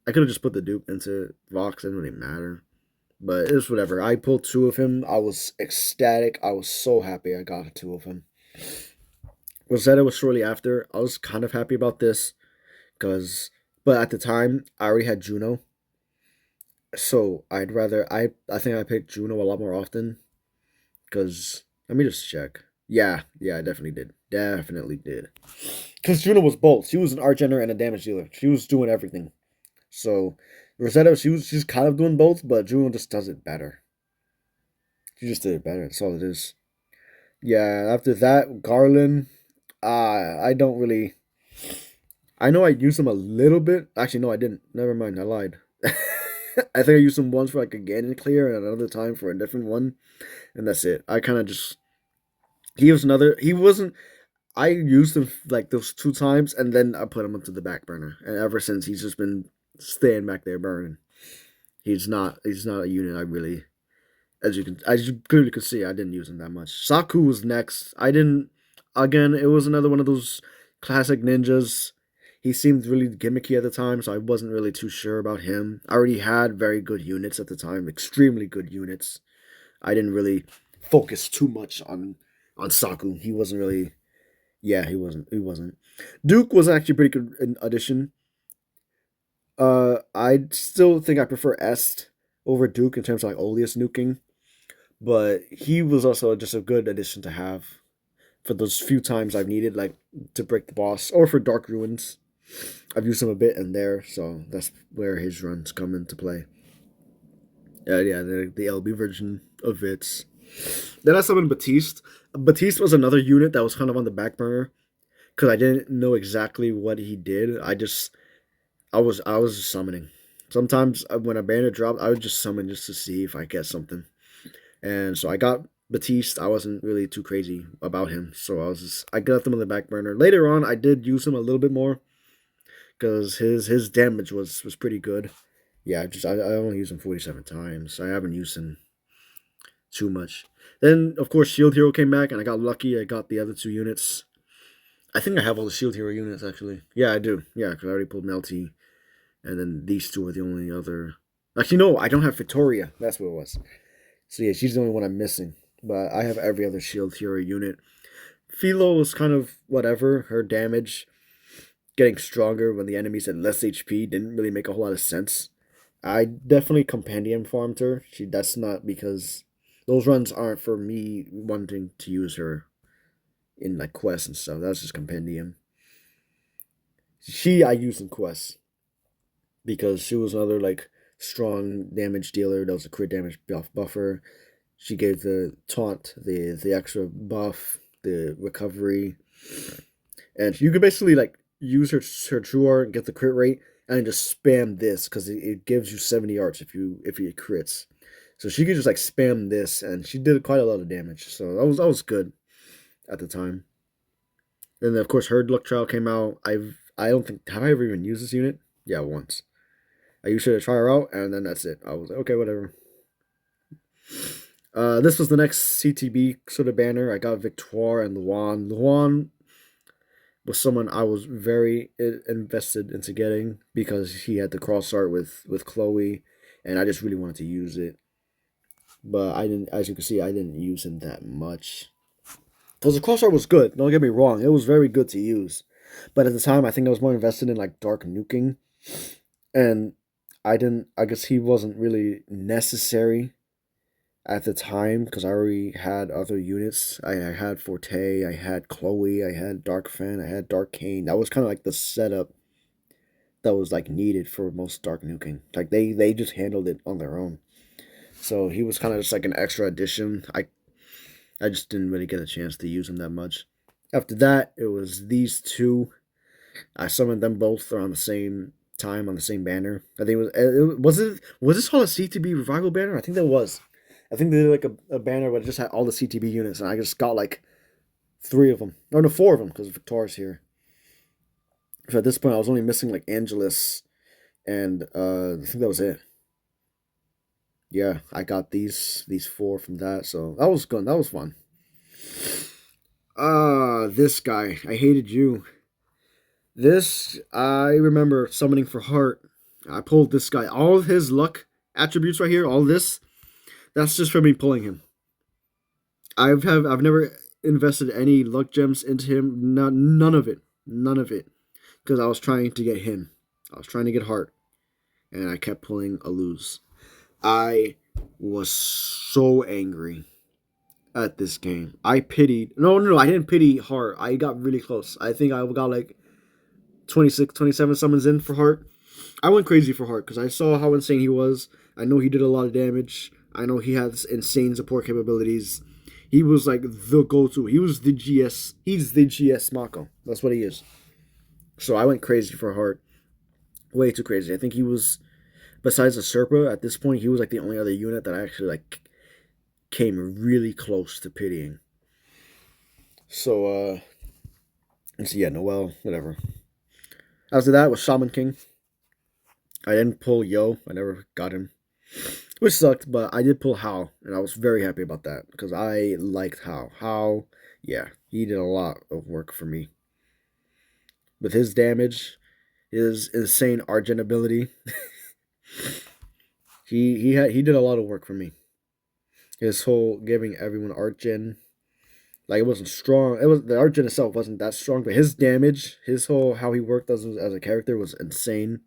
I could have just put the dupe into Vox. It didn't really matter. But it's whatever. I pulled two of him. I was ecstatic. I was so happy I got two of him. Rosetta was shortly after. I was kind of happy about this because, but at the time I already had Juno, so I think I picked Juno a lot more often because let me just check. Yeah, I definitely did. Definitely did. Because Juno was both. She was an Archender and a damage dealer. She was doing everything. So Rosetta, she's kind of doing both, but Juno just does it better. She just did it better. That's all it is. Yeah, after that, Garland, I don't really. I know I used him a little bit. Actually, no, I didn't. Never mind, I lied. I think I used him once for like a Ganon clear and another time for a different one, and that's it. I kind of just. He was another. He wasn't. I used him like those two times, and then I put him onto the back burner, and ever since he's just been staying back there burning. He's not. He's not a unit I really as you clearly could see, I didn't use him that much. Saku was next. I didn't. Again, it was another one of those classic ninjas. He seemed really gimmicky at the time, so I wasn't really too sure about him. I already had very good units at the time, extremely good units. I didn't really focus too much on Saku. He wasn't really. Yeah, he wasn't. He wasn't. Duke was actually a pretty good addition. I still think I prefer Est over Duke in terms of like Oleus nuking. But he was also just a good addition to have for those few times I've needed, like to break the boss or for Dark Ruins. I've used him a bit in there, so that's where his runs come into play. Yeah, the LB version of it. Then I summoned Batiste. Batiste was another unit that was kind of on the back burner because I didn't know exactly what he did. I was just summoning. Sometimes when a bandit dropped, I would just summon just to see if I get something. And so I got Batiste. I wasn't really too crazy about him, so I got him on the back burner. Later on, I did use him a little bit more because his damage was pretty good. Yeah, I only used him 47 times. I haven't used him too much. Then of course Shield Hero came back, and I got lucky. I got the other two units. I think I have all the Shield Hero units actually. Yeah, I do. Yeah, because I already pulled Melty, and then these two are the only other. Actually, no, I don't have Victoria. That's what it was. So yeah, she's the only one I'm missing. But I have every other Shield Hero unit. Philo was kind of whatever. Her damage getting stronger when the enemies had less HP didn't really make a whole lot of sense. I definitely compendium farmed her. That's not because those runs aren't for me wanting to use her in like quests and stuff. That's just compendium. I used in quests because she was another like strong damage dealer. That was a crit damage buffer. She gave the taunt, the extra buff, the recovery, and you could basically like use her true art and get the crit rate, and just spam this because it gives you 70 arts if you crits. So she could just like spam this, and she did quite a lot of damage. So that was good at the time. And then of course Herd Luck Trial came out. I don't think have I ever even used this unit? Yeah, once. I used her to try her out, and then that's it. I was like, okay, whatever. This was the next CTB sort of banner. I got Victoire and Luan. Luan was someone I was very invested into getting because he had the cross art with Chloe, and I just really wanted to use it. But I didn't, as you can see, I didn't use him that much. Because the cross art was good. Don't get me wrong, it was very good to use. But at the time, I think I was more invested in like dark nuking, and I didn't. I guess he wasn't really necessary at the time because I already had other units. I had Forte, I had Chloe, I had Dark Fan, I had Dark Kane. That was kind of like the setup that was like needed for most Dark Nuking. Like they just handled it on their own. So he was kind of just like an extra addition. I just didn't really get a chance to use them that much. After that, it was these two. I summoned them both around the same time on the same banner. I think was this called a CTB revival banner? I think that was. I think they did like a banner where it just had all the CTB units, and I just got like three of them. Or no, four of them because Victor's here. So at this point, I was only missing like Angelus, and I think that was it. Yeah, I got these four from that, so that was good. That was fun. This guy, I hated you. This I remember summoning for heart. I pulled this guy. All of his luck attributes right here, all this, that's just for me pulling him. I've never invested any luck gems into him. None of it. None of it. Because I was trying to get him. I was trying to get heart. And I kept pulling a lose. I was so angry at this game. I pitied. No, I didn't pity heart. I got really close. I think I got like 26, 27 summons in for heart. I went crazy for heart because I saw how insane he was. I know he did a lot of damage. I know he has insane support capabilities. He was like the go-to. He was the GS. He's the GS Mako. That's what he is. So I went crazy for heart. Way too crazy. I think he was, besides the Serpa, at this point, he was like the only other unit that I actually like came really close to pitying. So, yeah, Noel, whatever. After that was Shaman King. I didn't pull Yo. I never got him. Which sucked, but I did pull Hao, and I was very happy about that because I liked Hao. Hao, yeah, he did a lot of work for me. With his damage, his insane Argent ability, he did a lot of work for me. His whole giving everyone Argent, like it wasn't strong. It was the Argent itself wasn't that strong, but his damage, his whole how he worked as a character was insane.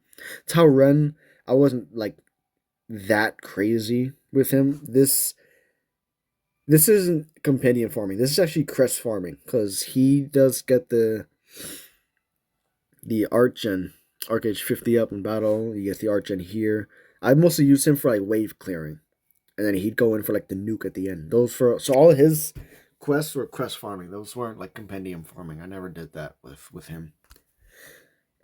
Tao Ren, I wasn't like that crazy with him. This isn't compendium farming. This is actually crest farming because he does get the Archgen Archage 50 up in battle. He gets the Archgen here. I mostly use him for like wave clearing, and then he'd go in for like the nuke at the end. Those for so all of his quests were crest farming. Those weren't like compendium farming. I never did that with him.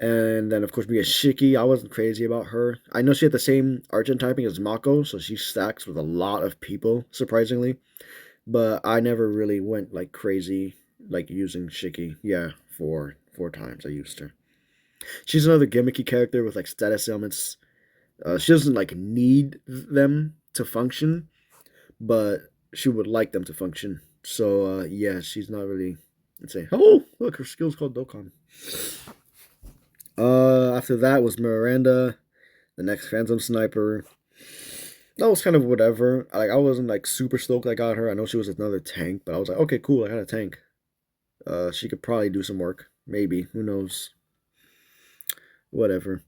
And then, of course, we get Shiki. I wasn't crazy about her. I know she had the same Argent typing as Mako, so she stacks with a lot of people, surprisingly. But I never really went, like, crazy, like, using Shiki. Yeah, four times I used her. She's another gimmicky character with, like, status ailments. She doesn't, like, need them to function, but she would like them to function. So, yeah, she's not really insane. Oh, look, her skill's called Dokkan. After that was Miranda, the next Phantom Sniper. That was kind of whatever. Like I wasn't like super stoked I got her. I know she was another tank, but I was like, okay, cool, I got a tank. She could probably do some work. Maybe. Who knows? Whatever.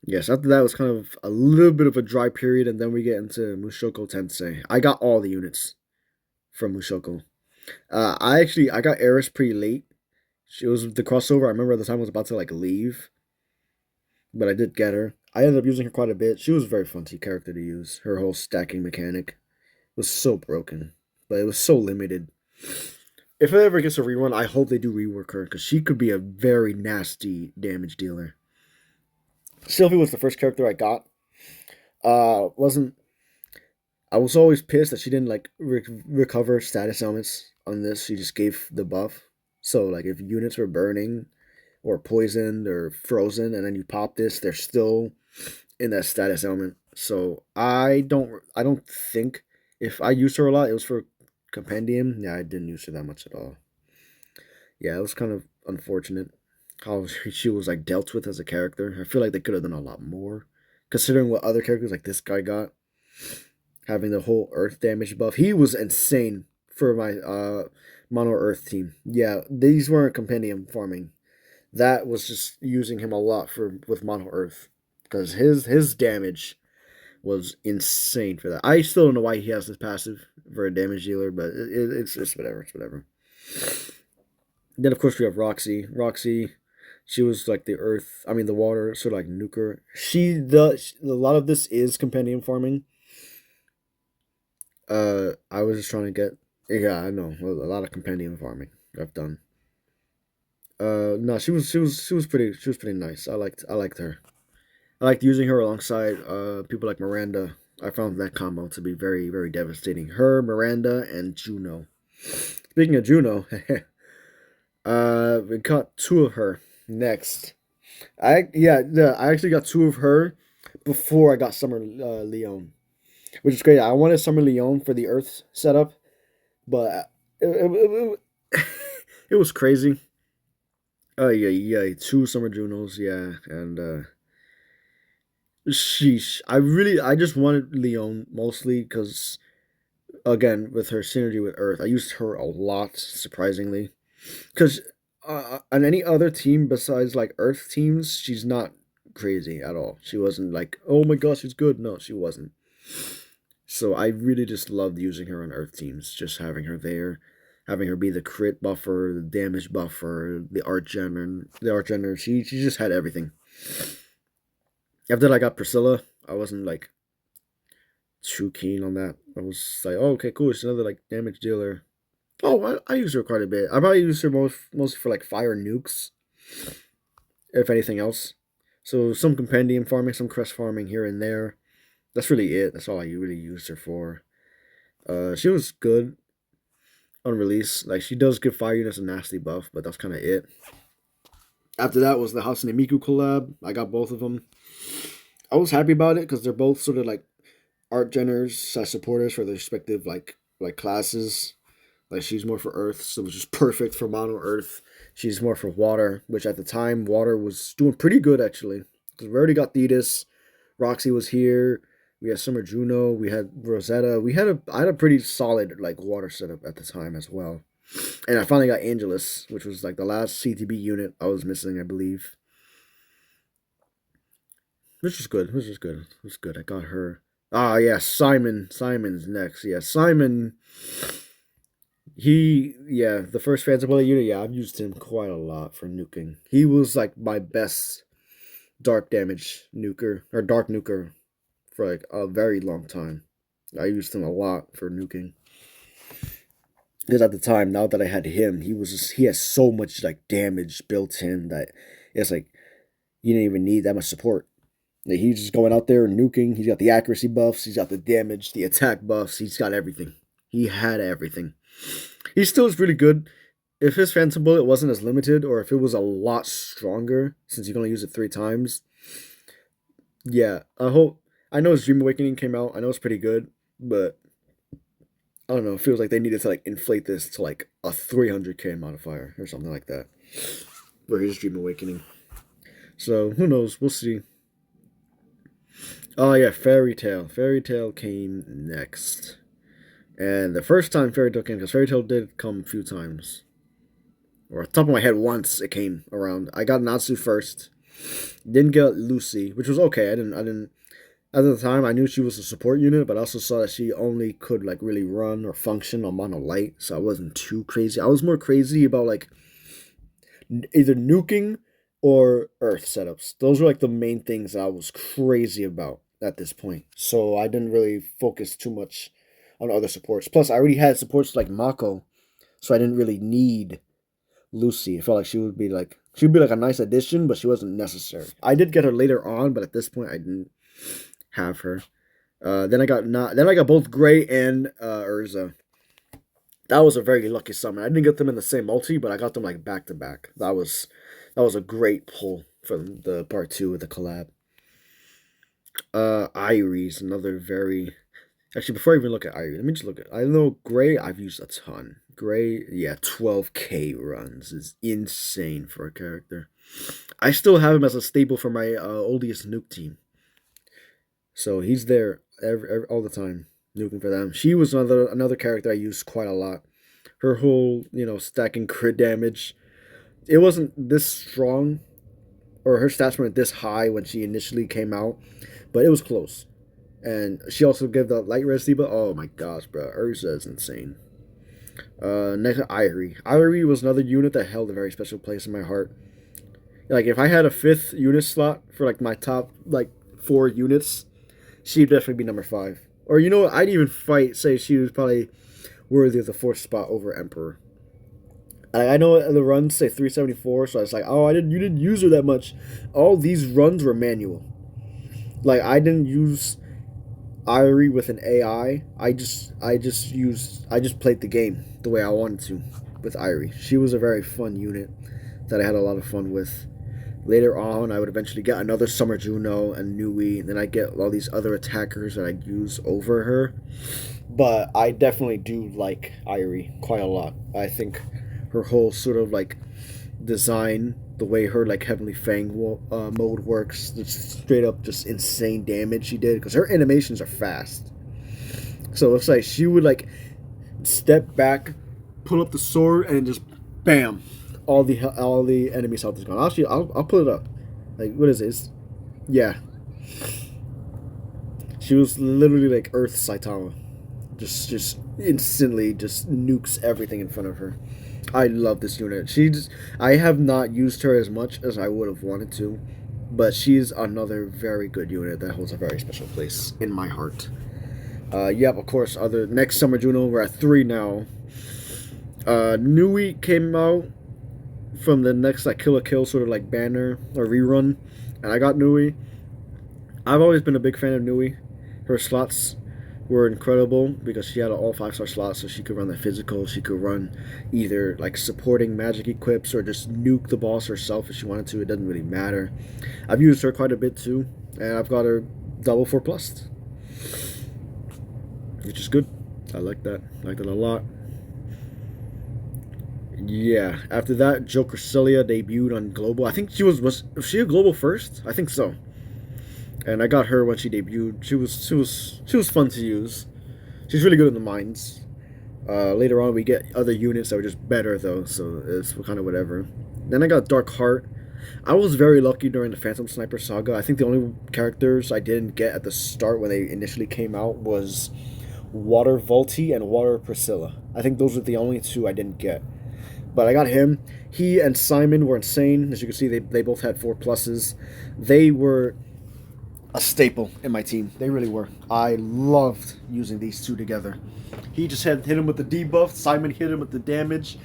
Yes, after that was kind of a little bit of a dry period, and then we get into Mushoku Tensei. I got all the units from Mushoku. I got Eris pretty late. She was the crossover. I remember at the time I was about to like leave, but I did get her. I ended up using her quite a bit. She was a very fun character to use. Her whole stacking mechanic was so broken, but it was so limited. If it ever gets a rerun, I hope they do rework her because she could be a very nasty damage dealer. Sylvie was the first character I got. Wasn't I was always pissed that she didn't like recover status elements on this. She just gave the buff. So like if units were burning or poisoned or frozen, and then you pop this, they're still in that status element. So I don't think if I used her a lot, it was for compendium. Yeah, I didn't use her that much at all. Yeah, it was kind of unfortunate how she was like dealt with as a character. I feel like they could have done a lot more, considering what other characters like this guy got, having the whole Earth damage buff. He was insane for my Mono Earth team. Yeah, these weren't compendium farming. That was just using him a lot for with Mono Earth because his damage was insane for that. I still don't know why he has this passive for a damage dealer, but it's just whatever. It's whatever. Then of course we have Roxy. Roxy, she was like the earth. I mean the water, sort of like nuker. A lot of this is compendium farming. I was just trying to get Yeah, I know. A lot of compendium farming I've done. No, she was pretty nice. I liked her. I liked using her alongside people like Miranda. I found that combo to be very, very devastating. Her, Miranda, and Juno. Speaking of Juno, we got two of her next. I actually got two of her before I got Summer Leon, which is great. I wanted Summer Leon for the Earth setup, but it was crazy. Oh yeah, two Summer Junos, yeah, and sheesh. I just wanted Leon mostly because again with her synergy with Earth, I used her a lot surprisingly. Because on any other team besides like Earth teams, she's not crazy at all. She wasn't like, oh my gosh, she's good. No, she wasn't. So I really just loved using her on Earth teams, just having her there, having her be the crit buffer, the damage buffer, the art gener. She just had everything. After I got Priscilla, I wasn't like too keen on that. I was like, oh okay, cool. She's another like damage dealer. Oh, I use her quite a bit. I probably use her mostly for like fire nukes, if anything else. So some compendium farming, some crest farming here and there. That's really it. That's all I really used her for. She was good on release. Like she does give fire units a nasty buff, but that's kind of it. After that was the House and Miku collab. I got both of them. I was happy about it because they're both sort of like art geners supporters for their respective like classes. Like she's more for Earth, so which is perfect for mono Earth. She's more for water, which at the time water was doing pretty good actually. Because we already got Thetis, Roxy was here. We had Summer Juno. We had Rosetta. I had a pretty solid like water setup at the time as well. And I finally got Angelus, which was like the last CTB unit I was missing, I believe. Which was good. Which was good. It was good. I got her. Ah, yeah, Simon. Simon's next. Yeah, Simon. The first Phantom Bullet unit, yeah, I've used him quite a lot for nuking. He was like my best dark damage nuker, or dark nuker for like a very long time. I used him a lot for nuking. Because at the time, now that I had him, he has so much like damage built in that it's like you didn't even need that much support. Like, he's just going out there and nuking. He's got the accuracy buffs, he's got the damage, the attack buffs, he's got everything. He had everything. He still is really good. If his Phantom Bullet wasn't as limited, or if it was a lot stronger, since you can only use it 3 times, yeah, I know his Dream Awakening came out. I know it's pretty good, but I don't know. It feels like they needed to like inflate this to like a 300k modifier or something like that for his Dream Awakening. So who knows? We'll see. Oh yeah, Fairy Tail. Fairy Tail came next. And the first time Fairy Tail came, because Fairy Tail did come a few times. Or top of my head, once it came around. I got Natsu first. Didn't get Lucy, which was okay. I didn't at the time I knew she was a support unit, but I also saw that she only could like really run or function on mono light, so I wasn't too crazy. I was more crazy about like either nuking or earth setups. Those were like the main things I was crazy about at this point. So I didn't really focus too much on other supports. Plus, I already had supports like Mako, so I didn't really need Lucy. I felt like she'd be like a nice addition, but she wasn't necessary. I did get her later on, but at this point, I didn't have her. Then I got both Gray and Urza. That was a very lucky summon. I didn't get them in the same multi, but I got them like back to back. That was a great pull for the part 2 of the collab. Iris, another very. Actually, before I even look at Iris, let me just look at. I know Gray. I've used a ton. Gray, yeah, 12k runs is insane for a character. I still have him as a staple for my oldest nuke team. So he's there all the time, nuking for them. She was another character I used quite a lot. Her whole, stacking crit damage. It wasn't this strong, or her stats weren't this high when she initially came out, but it was close. And she also gave the light res debuff. Oh my gosh, bro. Urza is insane. Next, Irie. Irie was another unit that held a very special place in my heart. Like, if I had a 5th unit slot for, like, my top, like, 4 units, she'd definitely be number 5. Or, I'd even say she was probably worthy of the fourth spot over Emperor. I know the runs say 374, so I was like, oh, you didn't use her that much. All these runs were manual. Like I didn't use Irie with an AI. I just played the game the way I wanted to with Irie. She was a very fun unit that I had a lot of fun with. Later on, I would eventually get another Summer Juno and Nui, and then I get all these other attackers that I'd use over her. But I definitely do like Irie quite a lot. I think her whole sort of like design, the way her like Heavenly Fang mode works, just straight up just insane damage she did, because her animations are fast. So it's like she would like step back, pull up the sword, and just bam, all the enemy's health is gone. Actually, I'll put it up. Like what is it? Yeah, she was literally like Earth Saitama, just instantly just nukes everything in front of her. I love this unit. I have not used her as much as I would have wanted to, but she's another very good unit that holds a very special place in my heart. Yep, of course, next Summer Juno, we're at 3 now. Nui came out from the next like Kill la Kill sort of like banner or rerun, and I got Nui. I've always been a big fan of Nui. Her slots were incredible because she had an all 5-star slot, so she could run the physical, she could run either like supporting magic equips or just nuke the boss herself if she wanted to. It doesn't really matter. I've used her quite a bit too, and I've got her double 4+, which is good. I like that. I like that a lot. Yeah, after that, Joker Celia debuted on Global. I think she was she a Global first? I think so. And I got her when she debuted. She was fun to use. She's really good in the mines. Later on, we get other units that were just better though, so it's kind of whatever. Then I got Dark Heart. I was very lucky during the Phantom Sniper saga. I think the only characters I didn't get at the start when they initially came out was Water Volti and Water Priscilla. I think those were the only two I didn't get. But I got him. He and Simon were insane. As you can see, they both had 4+. They were a staple in my team. They really were. I loved using these two together. He just hit him with the debuff. Simon hit him with the damage.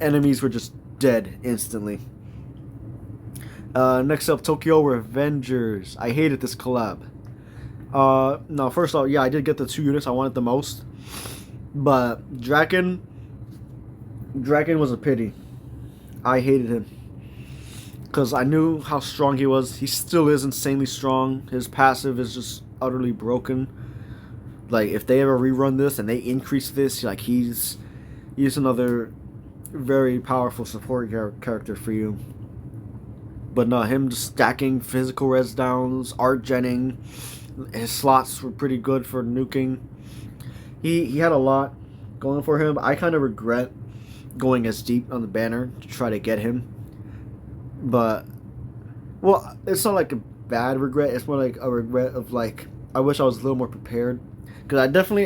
Enemies were just dead instantly. Next up, Tokyo Revengers. I hated this collab. No, first off, yeah, I did get the 2 units I wanted the most. But Draken was a pity. I hated him. Because I knew how strong he was. He still is insanely strong. His passive is just utterly broken. Like, if they ever rerun this and they increase this, like, he's another very powerful support character for you. But no, him just stacking physical res downs, art genning. His slots were pretty good for nuking. He had a lot going for him. I kind of regret going as deep on the banner to try to get him. But, well, it's not like a bad regret. It's more like a regret of like, I wish I was a little more prepared. Because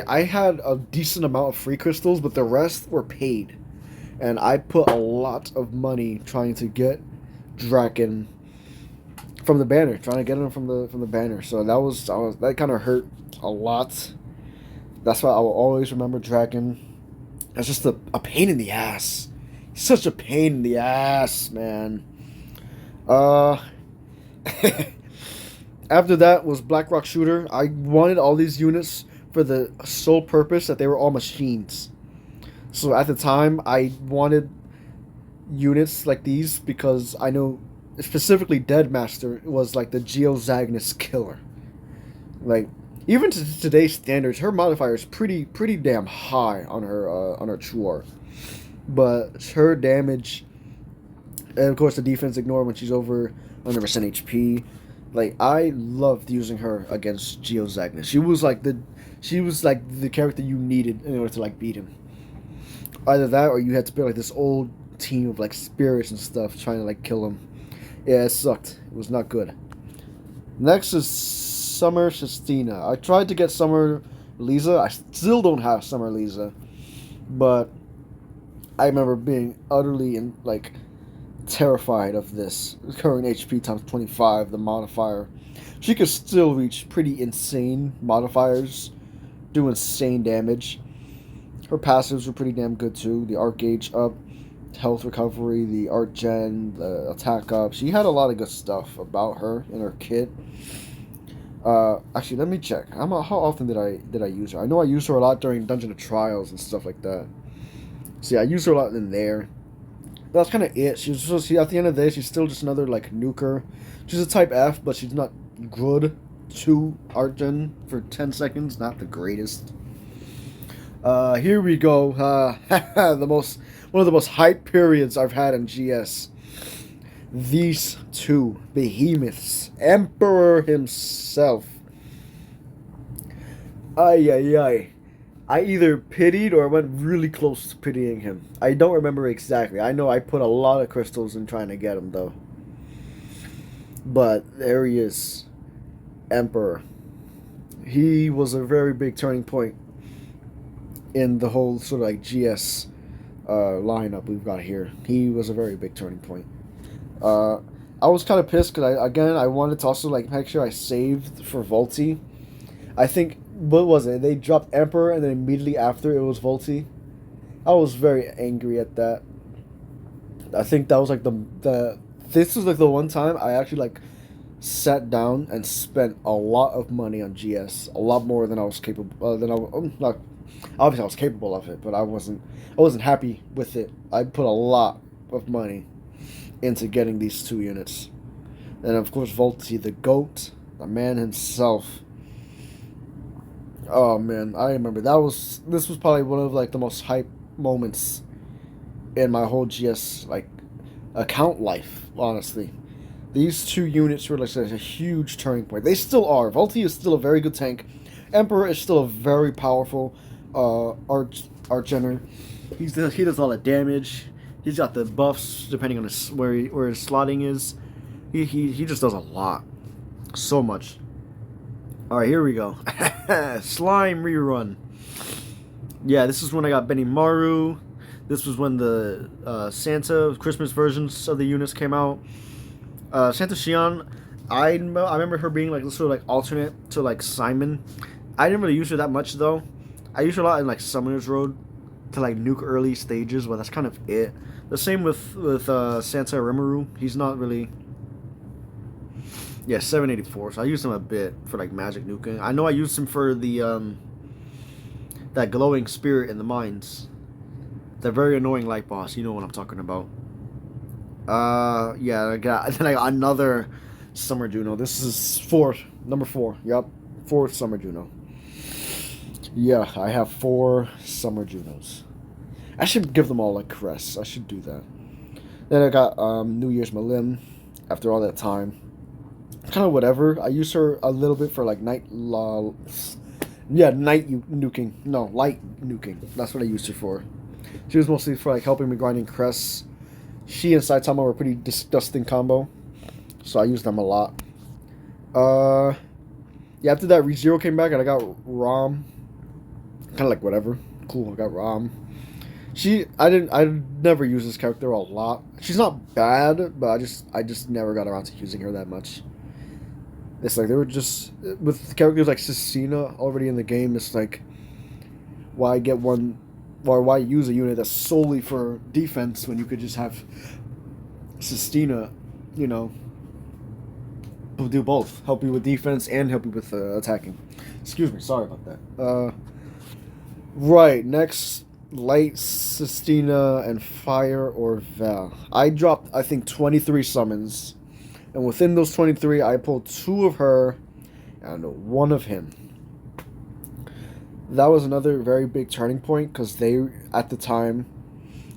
I had a decent amount of free crystals, but the rest were paid. And I put a lot of money trying to get Draken from the banner, trying to get him from the banner. So that kind of hurt a lot. That's why I will always remember Draken. That's just a pain in the ass. Such a pain in the ass, man. After that was Blackrock Shooter. I wanted all these units for the sole purpose that they were all machines. So at the time, I wanted units like these because I know specifically Deadmaster was like the Geozagnus killer. Like, even to today's standards, her modifier is pretty damn high on her true art. But her damage, and of course the defense ignore when she's over 100% HP. Like, I loved using her against Geozagnus. She was like the character you needed in order to like beat him. Either that, or you had to be like this old team of like spirits and stuff trying to like kill him. Yeah, it sucked. It was not good. Next is Summer Sistina. I tried to get Summer Lisa. I still don't have Summer Lisa, but I remember being utterly terrified of this current HP times 25, the modifier. She could still reach pretty insane modifiers, do insane damage. Her passives were pretty damn good too. The art gauge up, health recovery, the art gen, the attack up. She had a lot of good stuff about her in her kit. Actually, let me check. How often did I use her? I know I used her a lot during Dungeon of Trials and stuff like that. See, I used her a lot in there. That's kind of it. She's just, at the end of the day, she's still just another like nuker. She's a type F, but she's not good. 2 art gen for 10 seconds, not the greatest. Here we go. One of the most hype periods I've had in GS. These two behemoths, Emperor himself. Ay ay ay. I either pitied or went really close to pitying him. I don't remember exactly. I know I put a lot of crystals in trying to get him though. But there he is, Emperor. He was a very big turning point in the whole sort of like GS lineup we've got here. He was a very big turning point. I was kind of pissed because I wanted to also like make sure I saved for Volti. I think, what was it? They dropped Emperor and then immediately after it was Volti. I was very angry at that. I think that was like this was like the one time I actually like sat down and spent a lot of money on GS, a lot more than I was capable. Not obviously I was capable of it, but I wasn't happy with it. I put a lot of money into getting these 2 units, and of course Volti, the GOAT, the man himself. Oh man, I remember this was probably one of like the most hype moments in my whole GS like account life. Honestly, these 2 units were like a huge turning point. They still are. Volti is still a very good tank. Emperor is still a very powerful archer. He does all the damage. He's got the buffs depending on where his slotting is. He just does a lot, so much. All right, here we go. Slime rerun. Yeah, this is when I got Benimaru. This was when the Santa Christmas versions of the units came out. Santa Shion, I remember her being like sort of like alternate to like Simon. I didn't really use her that much though. I used her a lot in like Summoner's Road to like nuke early stages, but that's kind of it. The same with Santa Rimuru. He's not really. Yeah, 784. So I used him a bit for like magic nuking. I know I used him for the that glowing spirit in the mines. That very annoying light boss. You know what I'm talking about. Yeah, then I got another Summer Juno. This is number 4. Yep, 4th Summer Juno. Yeah, I have 4 Summer Junos. I should give them all a crest. I should do that. Then I got New Year's Malim. After all that time, kind of whatever. I used her a little bit for like night nuking. No, light nuking. That's what I used her for. She was mostly for like helping me grinding crests. She and Saitama were a pretty disgusting combo, so I used them a lot. Yeah, after that ReZero came back and I got Rom. Kind of like whatever. Cool, I got Rom. I never used this character a lot. She's not bad, but I just never got around to using her that much. It's like they were just with characters like Sistina already in the game. It's like why use a unit that's solely for defense when you could just have Sistina, you know, do both, help you with defense and help you with attacking. Excuse me, sorry about that. Right, next, Light, Sistina, and Fire or Val. I dropped, I think, 23 summons. And within those 23, I pulled 2 of her and 1 of him. That was another very big turning point because they, at the time,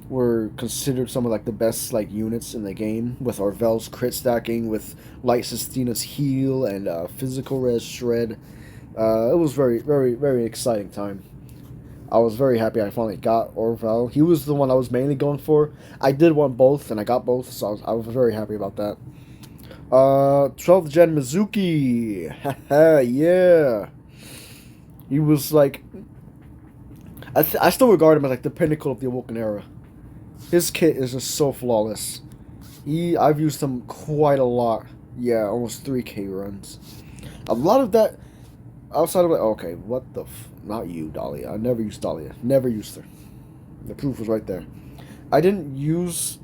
were considered some of like the best like units in the game, with Orvel's crit stacking, with Light Sistina's heal and physical res shred. It was very, very, very exciting time. I was very happy I finally got Orvel. He was the one I was mainly going for. I did want both, and I got both, so I was very happy about that. 12th Gen Mizuki. Haha, yeah. He was like... I still regard him as like the pinnacle of the Awoken era. His kit is just so flawless. I've used him quite a lot. Yeah, almost 3k runs. A lot of that... outside of like, okay, what the not you, Dahlia. I never used Dahlia. Never used her. The proof was right there. I didn't use.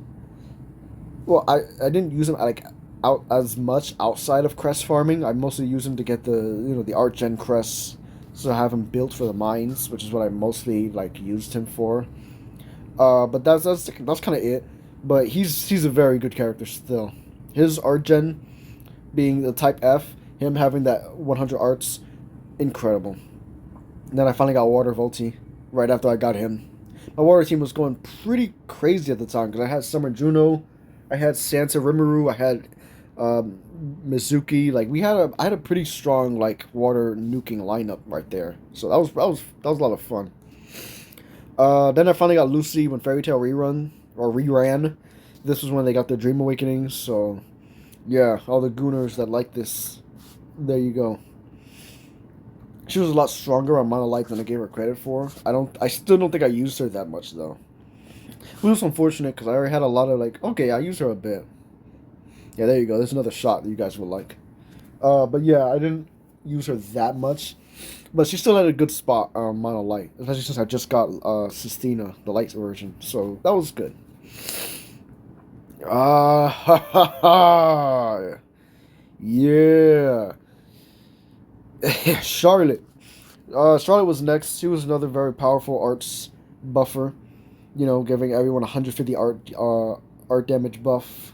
Well, I didn't use them like out as much outside of crest farming. I mostly use them to get the the art gen crests, so I have them built for the mines, which is what I mostly like used him for. But that's kind of it. But he's a very good character still. His art gen being the type F, him having that 100 arts, incredible. And then I finally got Water Volti right after I got him. My water team was going pretty crazy at the time because I had Summer Juno, I had Santa Rimuru, I had um, Mizuki. Like I had a pretty strong like water nuking lineup right there. So that was a lot of fun. Then I finally got Lucy when Fairy Tail reran. This was when they got their Dream Awakenings. So yeah, all the Gooners that like this, there you go. She was a lot stronger on Mono Light than I gave her credit for. I still don't think I used her that much though. It was unfortunate because I already had a lot of like, okay, I used her a bit. Yeah, there you go. There's another shot that you guys will like. But yeah, I didn't use her that much, but she still had a good spot on Mono Light, especially since I just got Sistina, the light version. So that was good. Ha ha ha! Yeah, Charlotte. Charlotte was next. She was another very powerful arts buffer. Giving everyone 150 art damage buff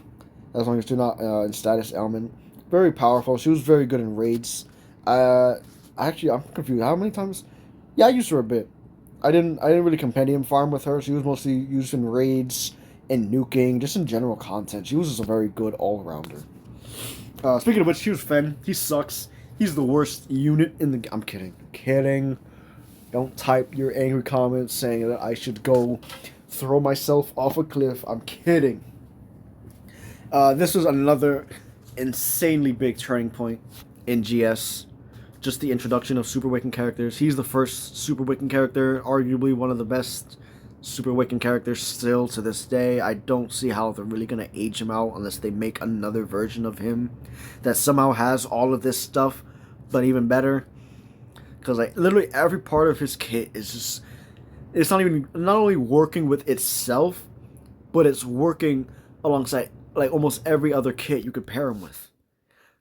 as long as they're not in status ailment. Very powerful. She was very good in raids. Uh, actually, I'm confused. How many times? Yeah, I used her a bit. I didn't really compendium farm with her. She was mostly used in raids and nuking, just in general content. She was just a very good all rounder. Speaking of which, here's Fen. He sucks. He's the worst unit in the. I'm kidding. Kidding. Don't type your angry comments saying that I should go throw myself off a cliff. I'm kidding. This was another insanely big turning point in GS. Just the introduction of Super Awakened characters. He's the first Super Awakened character, arguably one of the best Super Awakened characters still to this day. I don't see how they're really going to age him out unless they make another version of him that somehow has all of this stuff, but even better. Because like literally every part of his kit is just, it's not only working with itself, but it's working alongside like almost every other kit you could pair him with.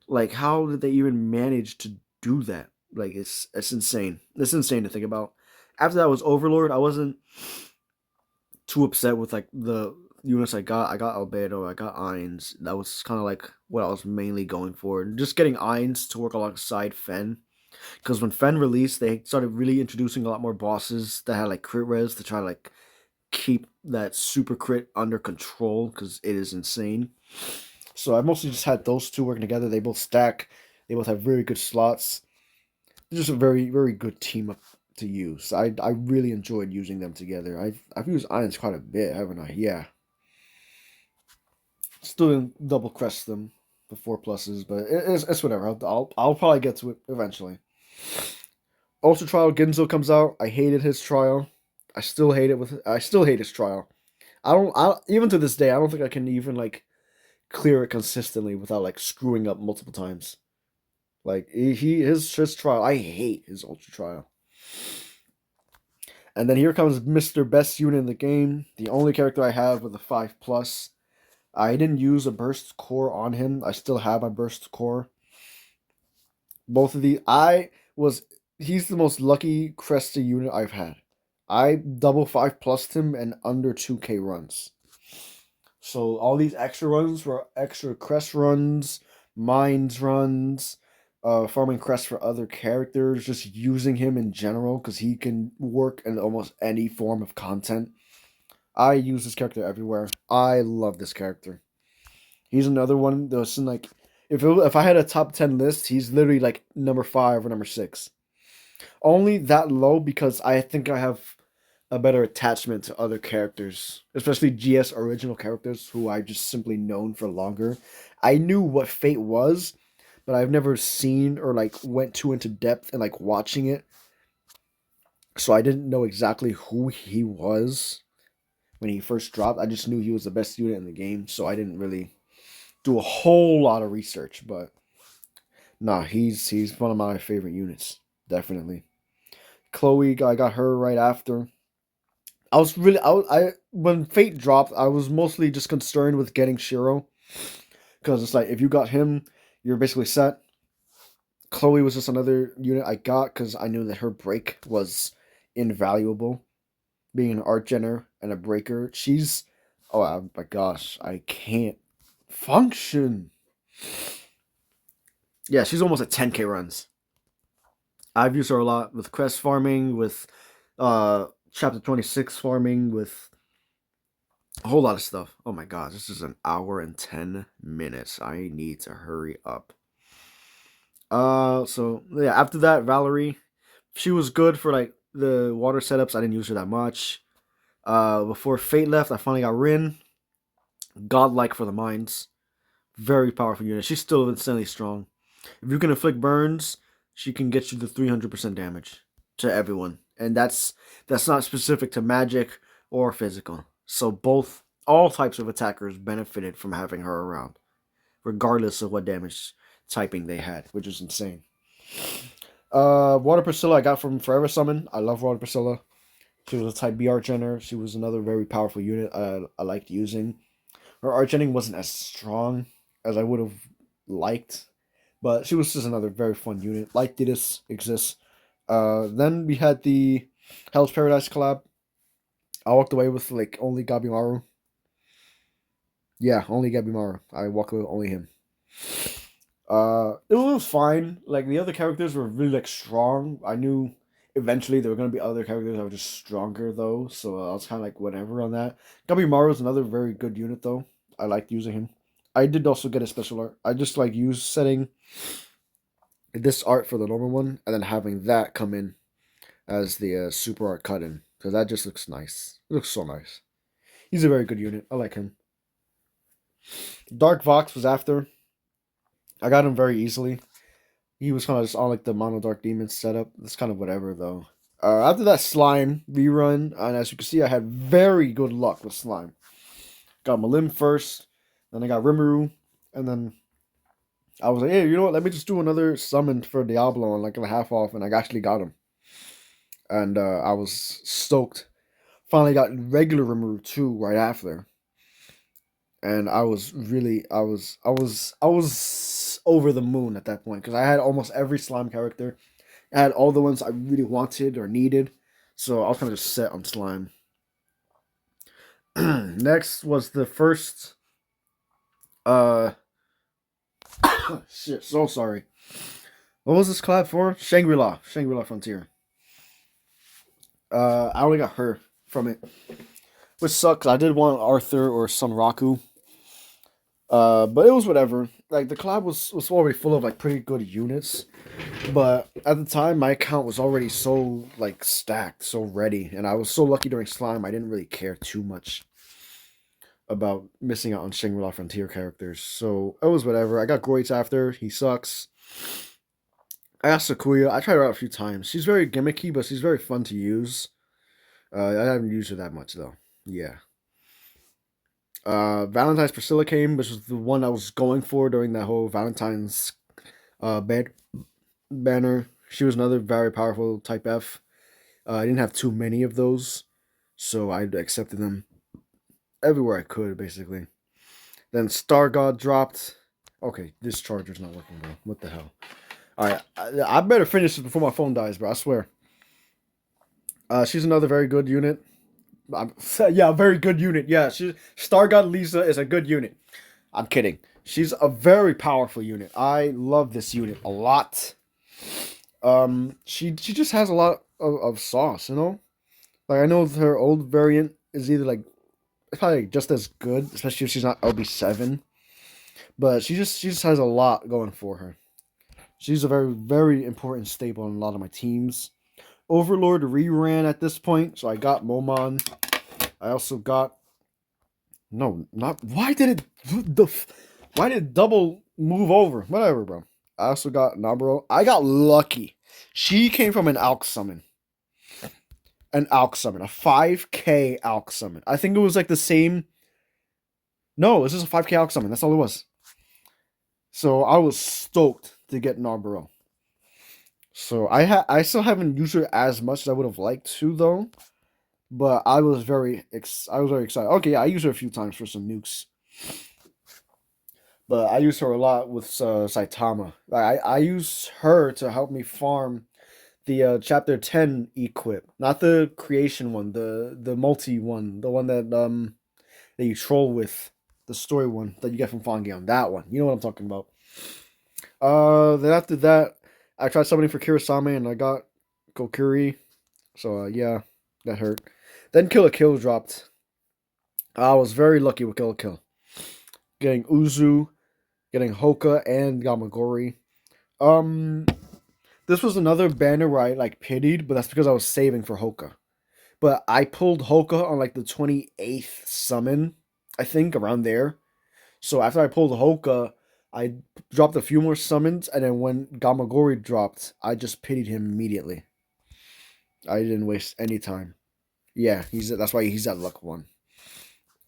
Like how did they even manage to do that? Like it's insane. It's insane to think about. After that was Overlord, I wasn't too upset with like the units I got. I got Albedo, I got Ainz. That was kind of like what I was mainly going for. Just getting Ainz to work alongside Fen. Because when Fen released, they started really introducing a lot more bosses that had like crit res to try to like keep that super crit under control because it is insane. So I mostly just had those two working together. They both stack. They both have very good slots. They're just a very very good team up to use. I really enjoyed using them together. I've used Irons quite a bit, haven't I? Yeah. Still didn't double crest them the 4+s, but it's whatever. I'll probably get to it eventually. Ultra Trial Ginzo comes out. I hated his trial. I still hate his trial. I even to this day I don't think I can even like clear it consistently without like screwing up multiple times. Like his trial, I hate his Ultra Trial. And then here comes Mr. Best Unit in the game, the only character I have with a 5+. I didn't use a burst core on him. I still have my burst core. Both of these, he's the most lucky crested unit I've had. I double 5+'d him and under 2k runs. So all these extra runs were extra crest runs, mines runs, farming crest for other characters, just using him in general because he can work in almost any form of content. I use this character everywhere. I love this character. He's another one that's in like, if I had a top 10 list, he's literally like number 5 or number 6. Only that low because I think I have a better attachment to other characters, especially GS original characters who I've just simply known for longer. I knew what Fate was, but I've never seen or like went too into depth and like watching it. So I didn't know exactly who he was when he first dropped. I just knew he was the best unit in the game, so I didn't really do a whole lot of research, but nah, he's one of my favorite units. definitely. Chloe, I got her right after. I was really I when Fate dropped, I was mostly just concerned with getting Shiro because it's like if you got him, you're basically set. Chloe was just another unit I got because I knew that her break was invaluable. Being an art gener and a breaker, she's my gosh, I can't function. Yeah, she's almost at 10k runs. I've used her a lot with quest farming, with chapter 26 farming, with a whole lot of stuff. Oh my god, this is an hour and 10 minutes. I need to hurry up. So yeah, after that, Valerie, she was good for like the water setups. I didn't use her that much. Before Fate left, I finally got Rin. Godlike for the mines. Very powerful unit. She's still insanely strong. If you can inflict burns, she can get you the 300% damage to everyone. And that's not specific to magic or physical. So all types of attackers benefited from having her around, regardless of what damage typing they had, which is insane. Water Priscilla I got from Forever Summon. I love Water Priscilla. She was a type B Archgener. She was another very powerful unit I liked using. Her Archgening wasn't as strong as I would have liked, but she was just another very fun unit. Like Didus exists. Then we had the Hell's Paradise collab. I walked away with like only Gabimaru. Yeah, only Gabimaru. I walked away with only him. It was fine. Like the other characters were really like strong. I knew eventually there were gonna be other characters that were just stronger though, so I was kind of like whatever on that. Gabimaru is another very good unit though. I liked using him. I did also get a special art. I just like use setting this art for the normal one and then having that come in as the super art cut in because that just looks nice. It looks so nice. He's a very good unit. I like him. Dark Vox was after. I got him very easily. He was kind of just on like the Mono Dark Demon setup. That's kind of whatever though. After that Slime rerun, and as you can see, I had very good luck with Slime. Got Malim first, then I got Rimuru, and then I was like, hey, you know what? Let me just do another summon for Diablo on like a half off, and I actually got him. And I was stoked. Finally got regular Rimuru too right after. And I was over the moon at that point because I had almost every slime character. I had all the ones I really wanted or needed, so I was kind of just set on slime. Next was the first. Shit, so sorry. What was this collab for? Shangri-La Frontier. I only got her from it, which sucks. I did want Arthur or Sunraku. But it was whatever. Like the collab was already full of like pretty good units, but at the time my account was already so like stacked, so ready, and I was so lucky during Slime. I didn't really care too much about missing out on Shangri-La Frontier characters, so it was whatever. I got Groitz after. He sucks. I got Sakuya. I tried her out a few times. She's very gimmicky, but she's very fun to use. I haven't used her that much though. Yeah. Valentine's Priscilla came, which was the one I was going for during that whole Valentine's banner. She was another very powerful type F. I didn't have too many of those, so I accepted them everywhere I could, basically. Then Star God dropped. Okay, this charger's not working, bro. What the hell? Alright, I better finish this before my phone dies, bro. I swear. She's another very good unit. Yeah, very good unit. Yeah, Star God Lisa is a good unit. I'm kidding. She's a very powerful unit. I love this unit a lot. She just has a lot of sauce, you know. Like I know her old variant is either like it's probably just as good, especially if she's not LB7. But she just has a lot going for her. She's a very important staple in a lot of my teams. Overlord reran at this point, so I got Momon. I also got no, not why did it double move over? Whatever, bro. I also got Nabro. I got lucky. She came from an Alk summon. An Alk summon. A 5k Alk summon. I think it was like the same. No, this is a 5k Alk summon. That's all it was. So I was stoked to get Narborough. So I still haven't used her as much as I would have liked to though. But I was very excited. Okay, yeah, I used her a few times for some nukes. But I use her a lot with Saitama. I use her to help me farm the chapter 10 equip, not the creation one, the multi one, the one that you troll with, the story one that you get from Fangion. That one, you know what I'm talking about. Then after that, I tried summoning for Kirasame and I got Kokiri. So yeah, that hurt. Then Kill a Kill dropped. I was very lucky with Kill a Kill, getting Uzu, getting Hoka and Gamagori. Um, this was another banner where I like pitied, but that's because I was saving for Hoka. But I pulled Hoka on like the 28th summon, I think, around there. So after I pulled Hoka, I dropped a few more summons, and then when Gamagori dropped, I just pitied him immediately. I didn't waste any time. Yeah, that's why he's at luck one.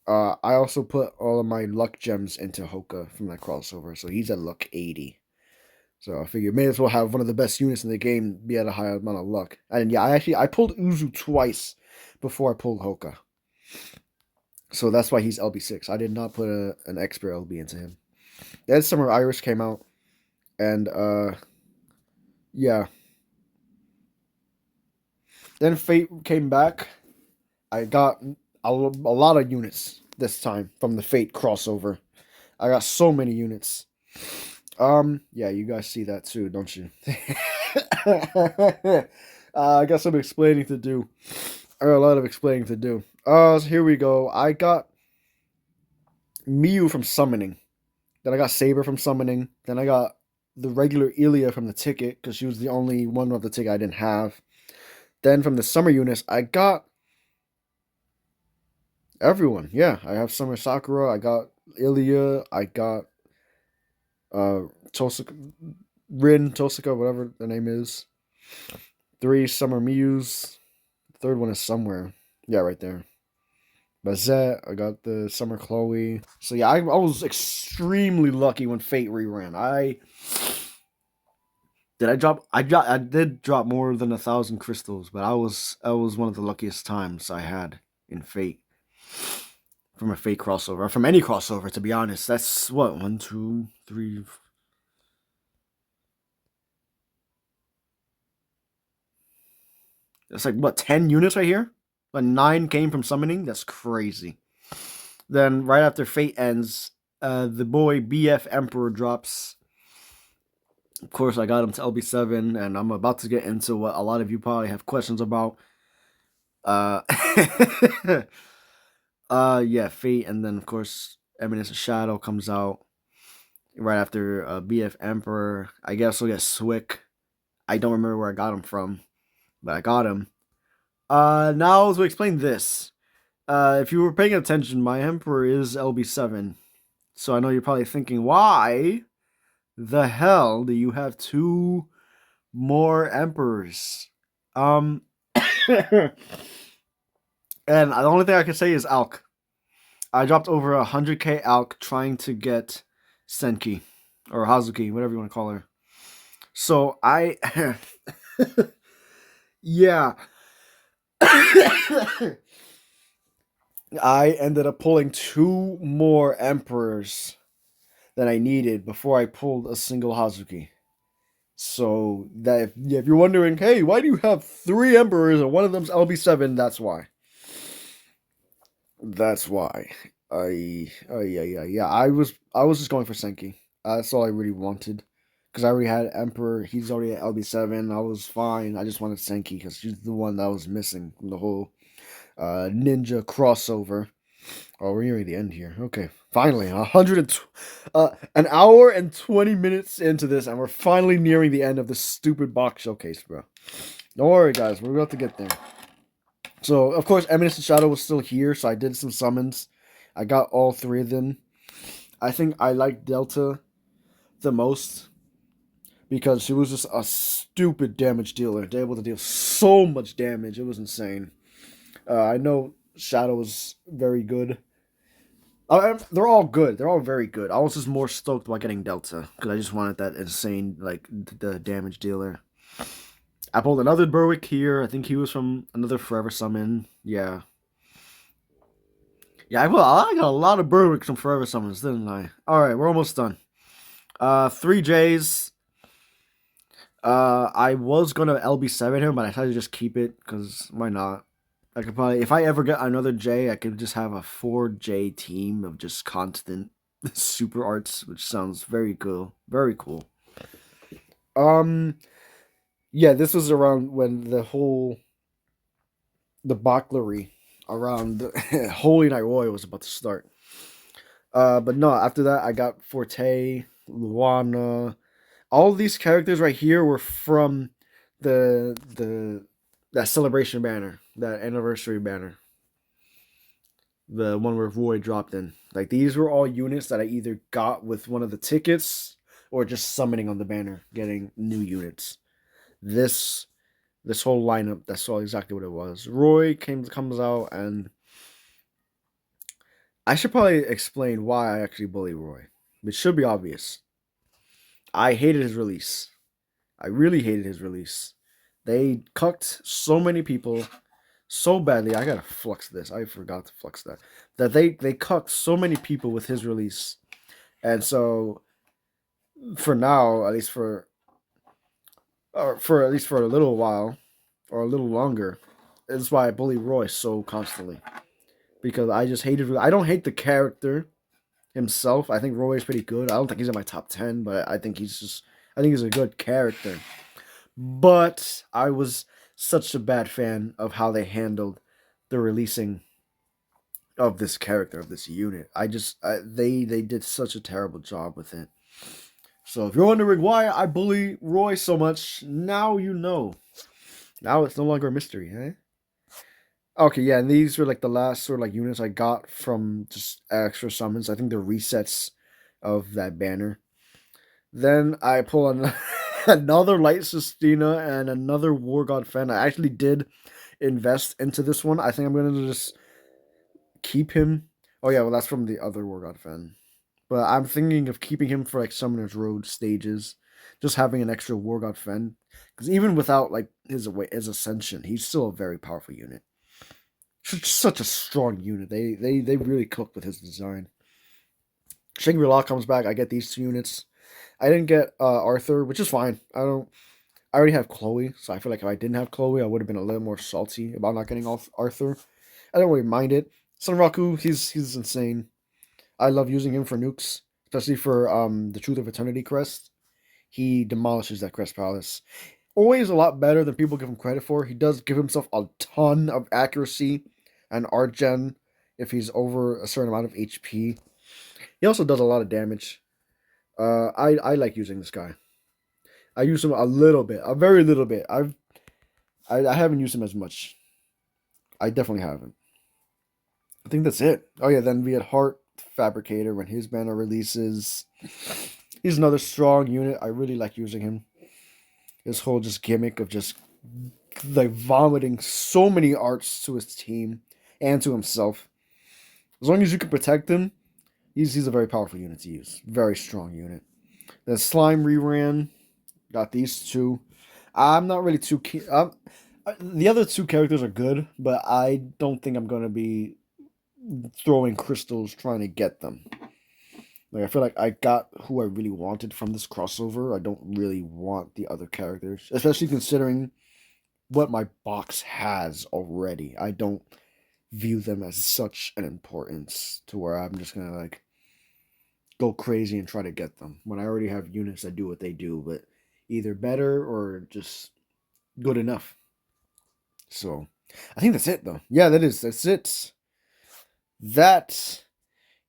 I also put all of my luck gems into Hoka from that crossover, so he's at luck 80. So I figured may as well have one of the best units in the game be at a high amount of luck. And yeah, I pulled Uzu twice before I pulled Hoka. So that's why he's LB6. I did not put an expert LB into him. Then Summer Irish came out, and yeah. Then Fate came back. I got a lot of units this time from the Fate crossover. I got so many units. Yeah, you guys see that too, don't you? I got some explaining to do. I got a lot of explaining to do. So here we go. I got Miyu from summoning. Then I got Saber from summoning. Then I got the regular Ilya from the ticket because she was the only one of the ticket I didn't have. Then from the summer units, I got everyone. Yeah, I have Summer Sakura. I got Ilya. I got Tosaka, Tosaka, whatever the name is. 3 Summer Miyus. Third one is somewhere. Yeah, right there. Bazette, I got the Summer Chloe. So yeah, I was extremely lucky when Fate reran. I did drop more than 1,000 crystals, but I was one of the luckiest times I had in Fate. From a Fate crossover, or from any crossover, to be honest. That's what, 1, 2, 3. That's like what, 10 units right here? But 9 came from summoning? That's crazy. Then right after Fate ends, the boy BF Emperor drops. Of course, I got him to LB7, and I'm about to get into what a lot of you probably have questions about. Uh, yeah, Fate, and then of course, Eminence of Shadow comes out right after BF Emperor. I guess we'll get Swick. I don't remember where I got him from, but I got him. Now to explain this. If you were paying attention, my Emperor is LB7. So I know you're probably thinking, why the hell do you have 2 more Emperors? And the only thing I can say is Alk. I dropped over 100k Alk trying to get Senki. Or Hazuki, whatever you want to call her. So I... yeah. I ended up pulling 2 more Emperors than I needed before I pulled a single Hazuki. So that if you're wondering, hey, why do you have 3 Emperors and one of them's LB7? That's why. That's why. Yeah. I was just going for Senki. That's all I really wanted. Because I already had Emperor. He's already at LB7. I was fine. I just wanted Senki because she's the one that was missing from the whole ninja crossover. Oh, we're nearing the end here. Okay, finally, an hour and 20 minutes into this, and we're finally nearing the end of this stupid box showcase, bro. Don't worry, guys, we're about to get there. So, of course, Eminence and Shadow was still here, so I did some summons. I got all 3 of them. I think I like Delta the most because she was just a stupid damage dealer. They're able to deal so much damage. It was insane. I know Shadow was very good. They're all good. They're all very good. I was just more stoked about getting Delta because I just wanted that insane, like, the damage dealer. I pulled another Berwick here. I think he was from another Forever Summon. Yeah. Yeah, I got a lot of Berwicks from Forever Summons, didn't I? Alright, we're almost done. 3 J's. I was gonna LB7 him, but I decided to just keep it, because why not? I could probably, if I ever get another J, I could just have a 4J team of just constant super arts, which sounds very cool. Very cool. Um, yeah, this was around when the debauchery around Holy Night Roy was about to start. But no, after that, I got Forte, Luana. All these characters right here were from the that celebration banner, that anniversary banner, the one where Roy dropped in. Like these were all units that I either got with one of the tickets or just summoning on the banner, getting new units. This this whole lineup, that's all exactly what it was. Roy comes out, and I should probably explain why I actually bully Roy. It should be obvious. I hated his release. I really hated his release. They cucked so many people so badly. I gotta flux this. I forgot to flux that. That they cucked so many people with his release, and so for now, at least for at least for a little while or a little longer, that's why I bully Roy so constantly, because I just hated. I don't hate the character himself. I think Roy is pretty good. I don't think he's in my top 10, but I think he's a good character. But I was such a bad fan of how they handled the releasing of this character, of this unit. They did such a terrible job with it. So if you're wondering why I bully Roy so much, now you know. Now it's no longer a mystery, eh? Okay, yeah, and these were like the last sort of like units I got from just extra summons. I think the resets of that banner. Then I pull an another Light Sustina and another War God Fan. I actually did invest into this one. I think I'm gonna just keep him. Oh yeah, well that's from the other War God Fan. But I'm thinking of keeping him for like Summoner's Road stages. Just having an extra War God Fan. Because even without like his ascension, he's still a very powerful unit. Such a strong unit. They really cooked with his design. Shangri-La comes back. I get these 2 units. I didn't get Arthur, which is fine. I already have Chloe, so I feel like if I didn't have Chloe, I would have been a little more salty about not getting off Arthur. I don't really mind it. Sunraku, he's insane. I love using him for nukes, especially for the Truth of Eternity crest. He demolishes that crest palace. Always a lot better than people give him credit for. He does give himself a ton of accuracy and art gen if he's over a certain amount of HP. He also does a lot of damage. I like using this guy. I use him a little bit, a very little bit. I haven't used him as much. I definitely haven't. I think that's it. Oh yeah, then we had Heart Fabricator when his banner releases. He's another strong unit. I really like using him. His whole just gimmick of just like vomiting so many arts to his team and to himself. As long as you can protect him, he's a very powerful unit to use. Very strong unit. Then Slime reran. Got these 2. I'm not really too keen. The other 2 characters are good, but I don't think I'm going to be throwing crystals trying to get them. Like I feel like I got who I really wanted from this crossover. I don't really want the other characters, especially considering what my box has already. I don't view them as such an importance to where I'm just gonna like go crazy and try to get them when I already have units that do what they do, but either better or just good enough. So I think that's it though. Yeah, that's it. That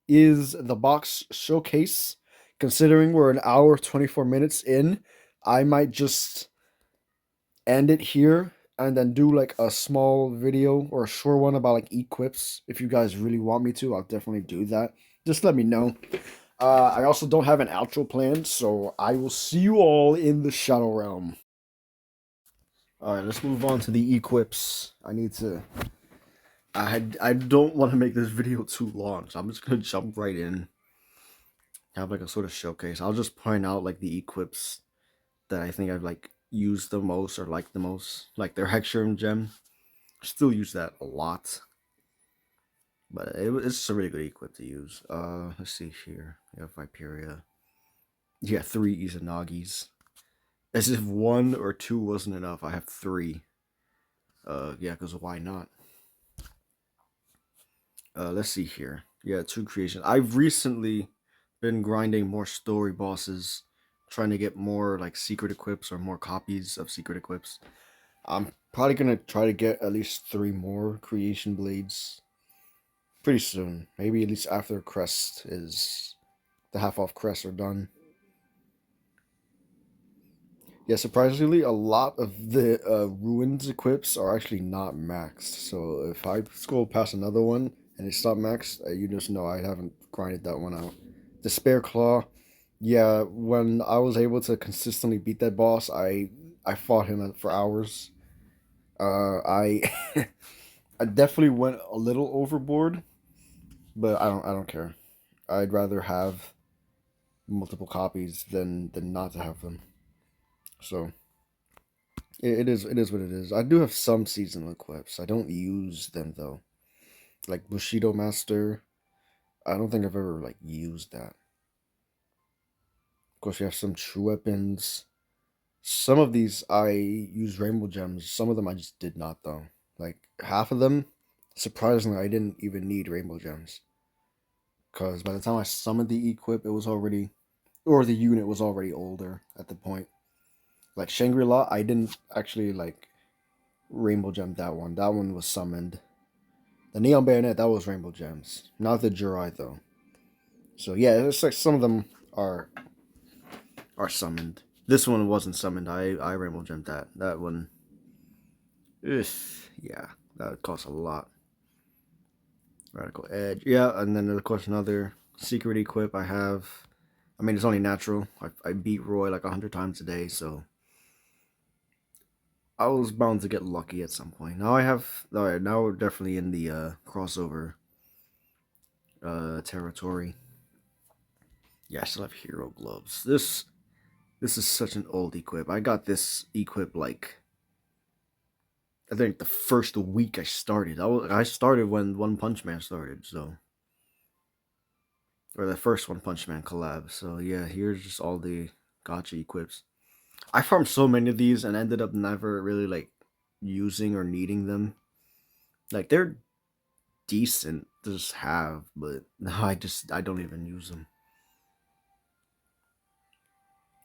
is the box showcase. Considering we're an hour 24 minutes in, I might just end it here and then do like a small video or a short one about like equips. If you guys really want me to, I'll definitely do that. Just let me know. I also don't have an outro planned, so I will see you all in the Shadow Realm. Alright, let's move on to the equips. I don't want to make this video too long, so I'm just gonna jump right in. Have like a sort of showcase. I'll just point out like the equips that I think I've like use the most or like the most, like their Hexagram gem. Still use that a lot, but it's a really good equip to use. Let's see here. We have Viperia. Yeah, 3 Izanagis. As if one or two wasn't enough, I have three. Yeah, because why not? Let's see here. Yeah, 2 creations. I've recently been grinding more story bosses, trying to get more like secret equips or more copies of secret equips. I'm probably gonna try to get at least 3 more creation blades pretty soon. Maybe at least after crest is the half off crests are done. Yeah, surprisingly, a lot of the ruins equips are actually not maxed. So if I scroll past another one and it's not maxed, you just know I haven't grinded that one out. Despair Claw, yeah, when I was able to consistently beat that boss, I fought him for hours. I I definitely went a little overboard, but I don't care. I'd rather have multiple copies than not to have them. So it is what it is. I do have some seasonal equips. I don't use them though. Like Bushido Master, I don't think I've ever like used that. Of course, you have some true weapons. Some of these I use rainbow gems. Some of them I just did not though. Like half of them, surprisingly, I didn't even need rainbow gems. Because by the time I summoned the equip, it was already, or the unit was already older at the point. Like Shangri-La, I didn't actually like rainbow gem that one. That one was summoned. The Neon Bayonet, that was rainbow gems. Not the Jurai though. So yeah, it's like some of them are summoned. This one wasn't summoned. I rainbow gemmed that. That one, ugh, yeah, that costs a lot. Radical Edge, yeah, and then of course another secret equip I have. I mean, it's only natural. I beat Roy like 100 times a day, so I was bound to get lucky at some point. Now I have. All right, now we're definitely in the crossover territory. Yeah, I still have hero gloves. This is such an old equip. I got this equip like I think the first week I started. I started when One Punch Man started, so or the first One Punch Man collab. So yeah, here's just all the gotcha equips. I farmed so many of these and ended up never really like using or needing them. Like they're decent to just have, but no, I don't even use them.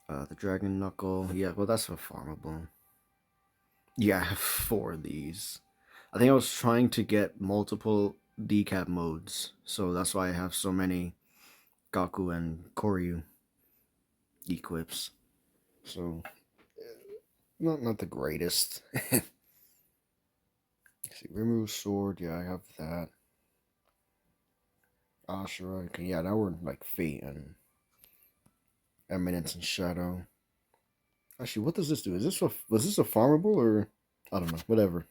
The Dragon Knuckle, yeah, well that's a farmable. Yeah, I have 4 of these. I think I was trying to get multiple decap modes, so that's why I have so many Gaku and Koryu equips. So not the greatest. See, remove sword, yeah, I have that. Ashura, okay, yeah, now we're like Fate and Eminence and Shadow. Actually, what does this do? Was this a farmable or I don't know, whatever.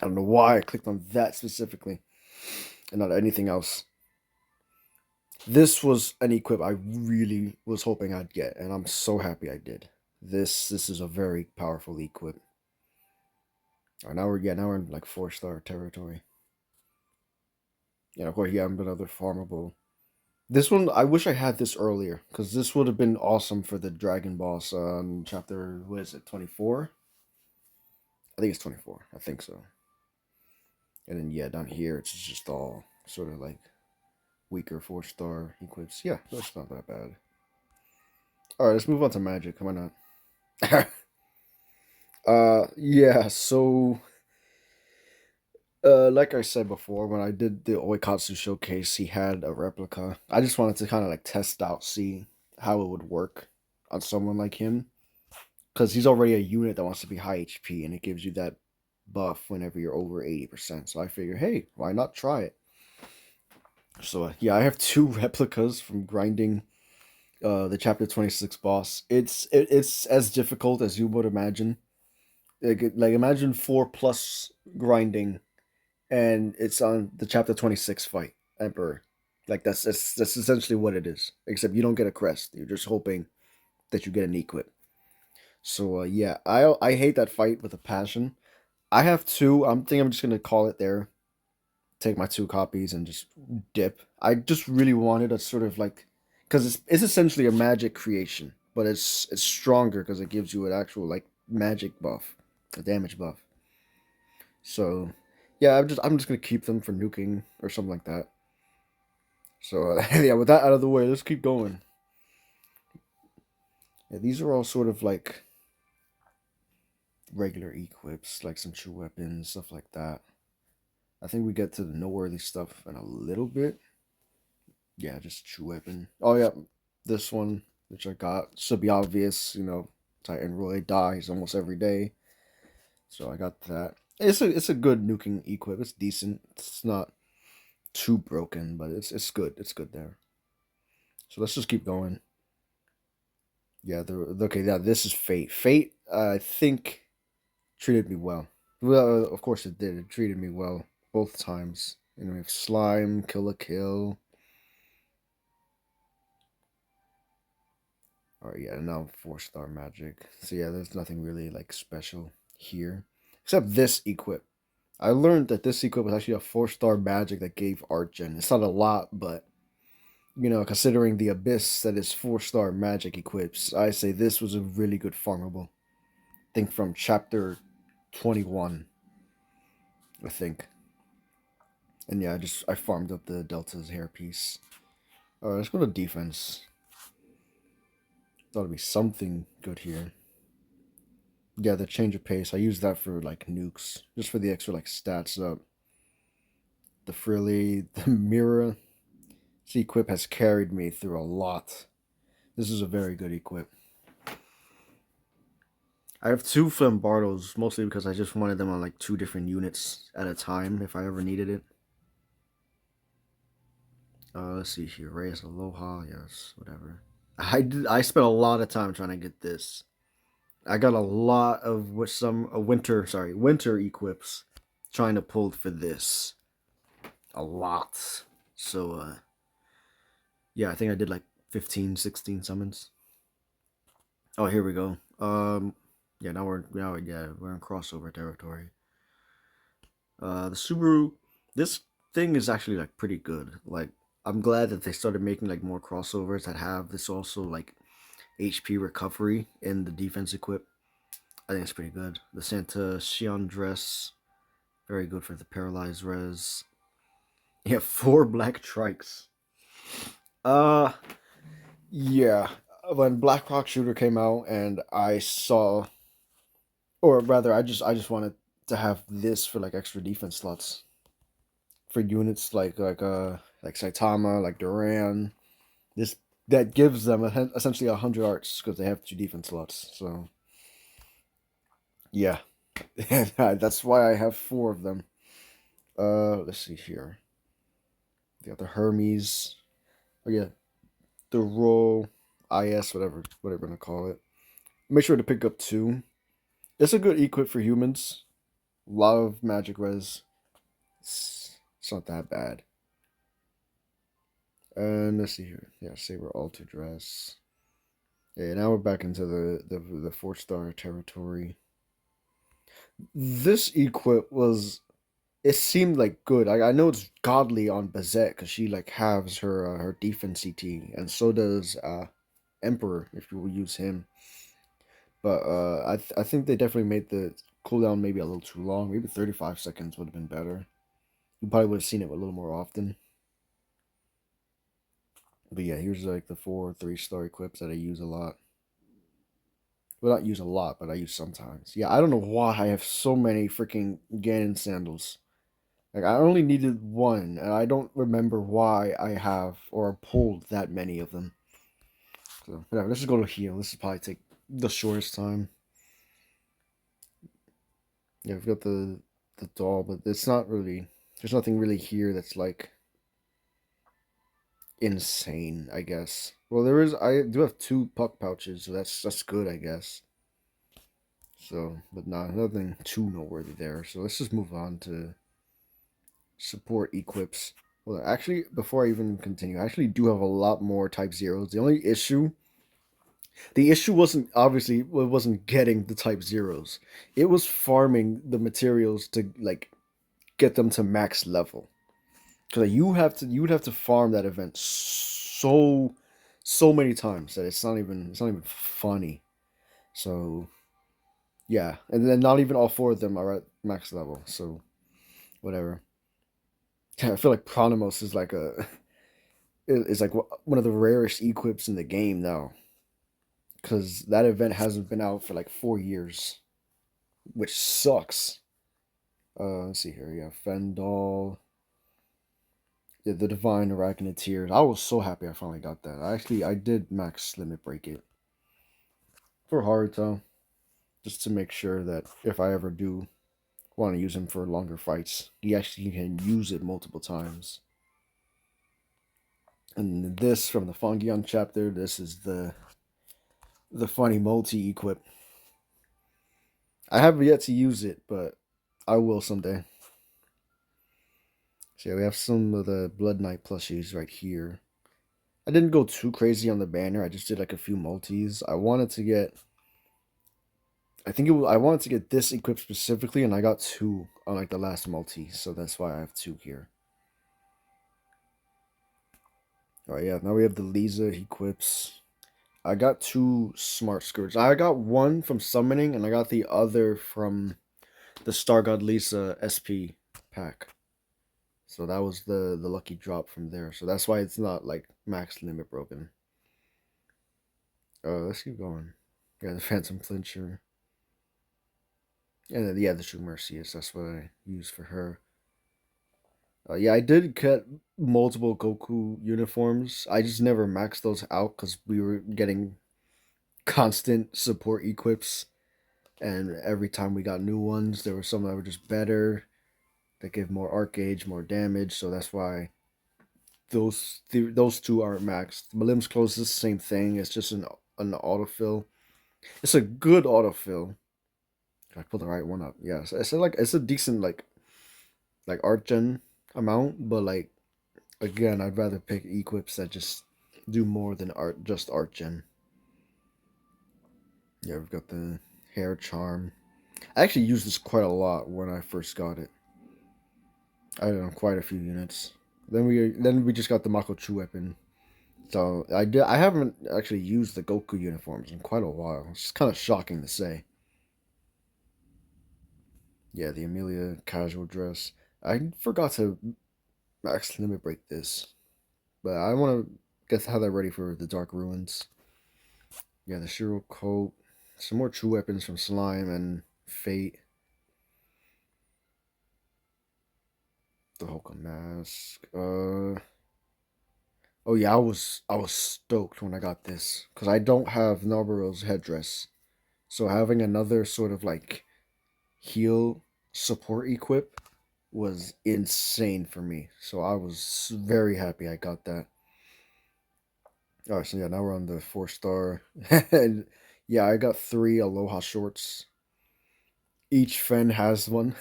I don't know why I clicked on that specifically and not anything else. This was an equip I really was hoping I'd get, and I'm so happy I did. This is a very powerful equip. Alright, now we're in like 4-star territory. Yeah, of course, yeah, another farmable. This one, I wish I had this earlier, because this would have been awesome for the Dragon Boss on chapter, what is it, 24? I think it's 24. I think so. And then, yeah, down here, it's just all sort of like weaker 4-star equips. Yeah, that's not that bad. Alright, let's move on to magic. Come on not? Yeah, so like I said before, when I did the Oikatsu showcase, he had a replica. I just wanted to kind of like test out, see how it would work on someone like him, because he's already a unit that wants to be high HP, and it gives you that buff whenever you're over 80%. So I figure, hey, why not try it? So yeah, I have 2 replicas from grinding the chapter 26 boss. It's as difficult as you would imagine. Like imagine 4+ grinding and it's on the chapter 26 fight Emperor. Like that's essentially what it is, except you don't get a crest. You're just hoping that you get an equip. So yeah, I hate that fight with a passion. I have two. I'm thinking I'm just gonna call it there. Take my two copies and just dip. I just really wanted a sort of like, because it's essentially a magic creation, but it's stronger because it gives you an actual like magic buff, a damage buff. So yeah, I'm just gonna keep them for nuking or something like that. So yeah, with that out of the way, let's keep going. Yeah, these are all sort of like regular equips, like some true weapons, stuff like that. I think we get to the noteworthy stuff in a little bit. Yeah, just true weapon. Oh yeah, this one which I got should be obvious. Titan Roy dies almost every day, so I got that. It's a good nuking equip. It's decent. It's not too broken, but it's good. It's good there. So let's just keep going. Yeah, okay. Yeah, this is Fate. Fate, I think, treated me well. Well, of course it did. It treated me well both times. We have Slime, Kill a Kill. Or yeah, now 4-star magic. So yeah, there's nothing really like special here. Except this equip. I learned that this equip was actually a 4-star magic that gave Artgen. It's not a lot, but considering the abyss that is 4-star magic equips, I say this was a really good farmable. I think from chapter 21, I think. And yeah, I farmed up the Delta's hairpiece. Alright, let's go to defense. Thought it'd be something good here. Yeah, the change of pace. I use that for like nukes, just for the extra like stats up. The frilly, the mirror. This equip has carried me through a lot. This is a very good equip. I have two Flambardos, mostly because I just wanted them on like two different units at a time if I ever needed it. Let's see here. Reyes Aloha, yes, whatever. I spent a lot of time trying to get this. I got a lot of winter equips trying to pull for this. A lot. So yeah, I think I did like 15, 16 summons. Oh, here we go. Yeah, we're in crossover territory. The Subaru, this thing is actually like pretty good. Like, I'm glad that they started making like more crossovers that have this also like HP recovery in the defense equip. I think it's pretty good. The Santa Shion dress, very good for the paralyzed res. Yeah, 4 black trikes. Uh, yeah. When Black Rock Shooter came out, and I saw, or rather, I just wanted to have this for like extra defense slots for units like Saitama, like Duran. This that gives them essentially 100 arts because they have 2 defense slots. So yeah, that's why I have 4 of them. Let's see here. The other Hermes. Oh yeah, the Roll IS, whatever I'm gonna call it. Make sure to pick up 2. It's a good equip for humans. A lot of magic res. It's not that bad. And let's see here. Yeah, Saber Alter Dress. Yeah, now we're back into the 4-star territory. This equip was. It seemed like good. I know it's godly on Bazette because she like halves her defense CT, and so does Emperor if you will use him. But I think they definitely made the cooldown maybe a little too long. Maybe 35 seconds would have been better. You probably would have seen it a little more often. But yeah, here's like the 4 3-star equips that I use a lot. Well, not use a lot, but I use sometimes. Yeah, I don't know why I have so many freaking Ganon sandals. Like, I only needed 1, and I don't remember why I have or pulled that many of them. So, whatever, let's just go to heal. This will probably take the shortest time. Yeah, we've got the doll, but it's not really. There's nothing really here that's like insane, I guess. Well, there is. I do have 2 puck pouches, so that's good, I guess. So, but nothing too noteworthy there. So let's just move on to support equips. Well, actually, before I even continue, I actually do have a lot more Type Zeros. The only issue The issue wasn't obviously it wasn't getting the type zeros. It was farming the materials to like get them to max level. Because you would have to farm that event so many times that it's not even funny. So yeah, and then not even all four of them are at max level. So whatever. I feel like Pronimos is like a is like one of the rarest equips in the game now, because that event hasn't been out for like 4 years, which sucks. Let's see here. Yeah, Fendal. Yeah, the Divine Arachnid Tears. I was so happy I finally got that. I did max limit break it for Haruto, just to make sure that if I ever do want to use him for longer fights, he actually can use it multiple times. And this from the Fongion chapter, this is the funny multi equip. I haven't yet to use it, but I will someday. So yeah, we have some of the Blood Knight plushies right here. I didn't go too crazy on the banner. I just did like a few multis. I wanted to get, I wanted to get this equipped specifically, and I got two on like the last multi, so that's why I have two here. All right, yeah. Now we have the Lisa equips. I got two Smart Skirts. I got one from summoning, and I got the other from the Star God Lisa SP pack. So that was the lucky drop from there. So that's why it's not like max limit broken. Let's keep going. Yeah, the Phantom Flincher. And then, yeah, the True Mercius. That's what I use for her. Yeah, I did get multiple Goku uniforms. I just never maxed those out because we were getting constant support equips. And every time we got new ones, there were some that were just better. That give more arc gauge, more damage. So that's why those two aren't maxed. Malim's Close is the same thing. It's just an autofill. It's a good autofill. I put the right one up. Yeah, so it's a decent like art gen amount, but like again, I'd rather pick equips that just do more than art gen. Yeah, we've got the hair charm. I actually used this quite a lot when I first got it. I don't know, quite a few units. Then we just got the Makochu weapon. So I haven't actually used the Goku uniforms in quite a while. It's kind of shocking to say. Yeah, the Amelia casual dress. I forgot to max limit break this, but I want to get how that ready for the Dark Ruins. Yeah, the Shiro coat. Some more true weapons from Slime and Fate. The Hulk mask. Oh yeah, I was stoked when I got this because I don't have Naruto's headdress, so having another sort of like heal support equip was insane for me. So I was very happy I got that. All right, so yeah, now we're on the 4 star, and yeah, I got 3 Aloha shorts. Each Fen has one.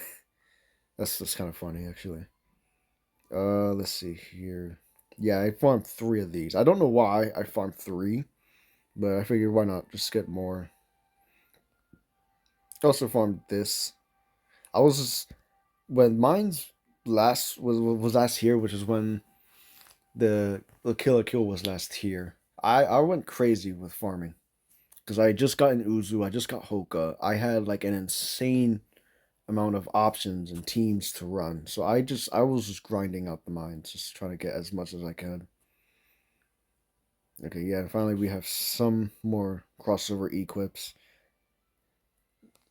That's kind of funny actually. Let's see here. Yeah, I farmed 3 of these. I don't know why I farmed 3, but I figured why not just get more. I also farmed this. I was just, when mine's last was last here, which is when the Kill was last here. I went crazy with farming because I just got an Uzu, I just got Hoka. I had like an insane amount of options and teams to run. So I was just grinding out the mines, just trying to get as much as I could. Okay, yeah, and finally we have some more crossover equips.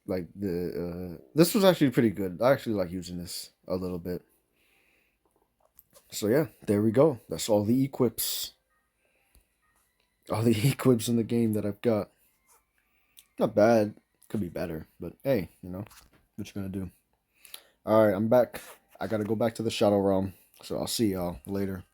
Like the this was actually pretty good. I actually like using this a little bit. So yeah, there we go. That's all the equips. All the equips in the game that I've got. Not bad. Could be better, but hey, what you gonna do? All right, I'm back. I gotta go back to the Shadow Realm. So I'll see y'all later.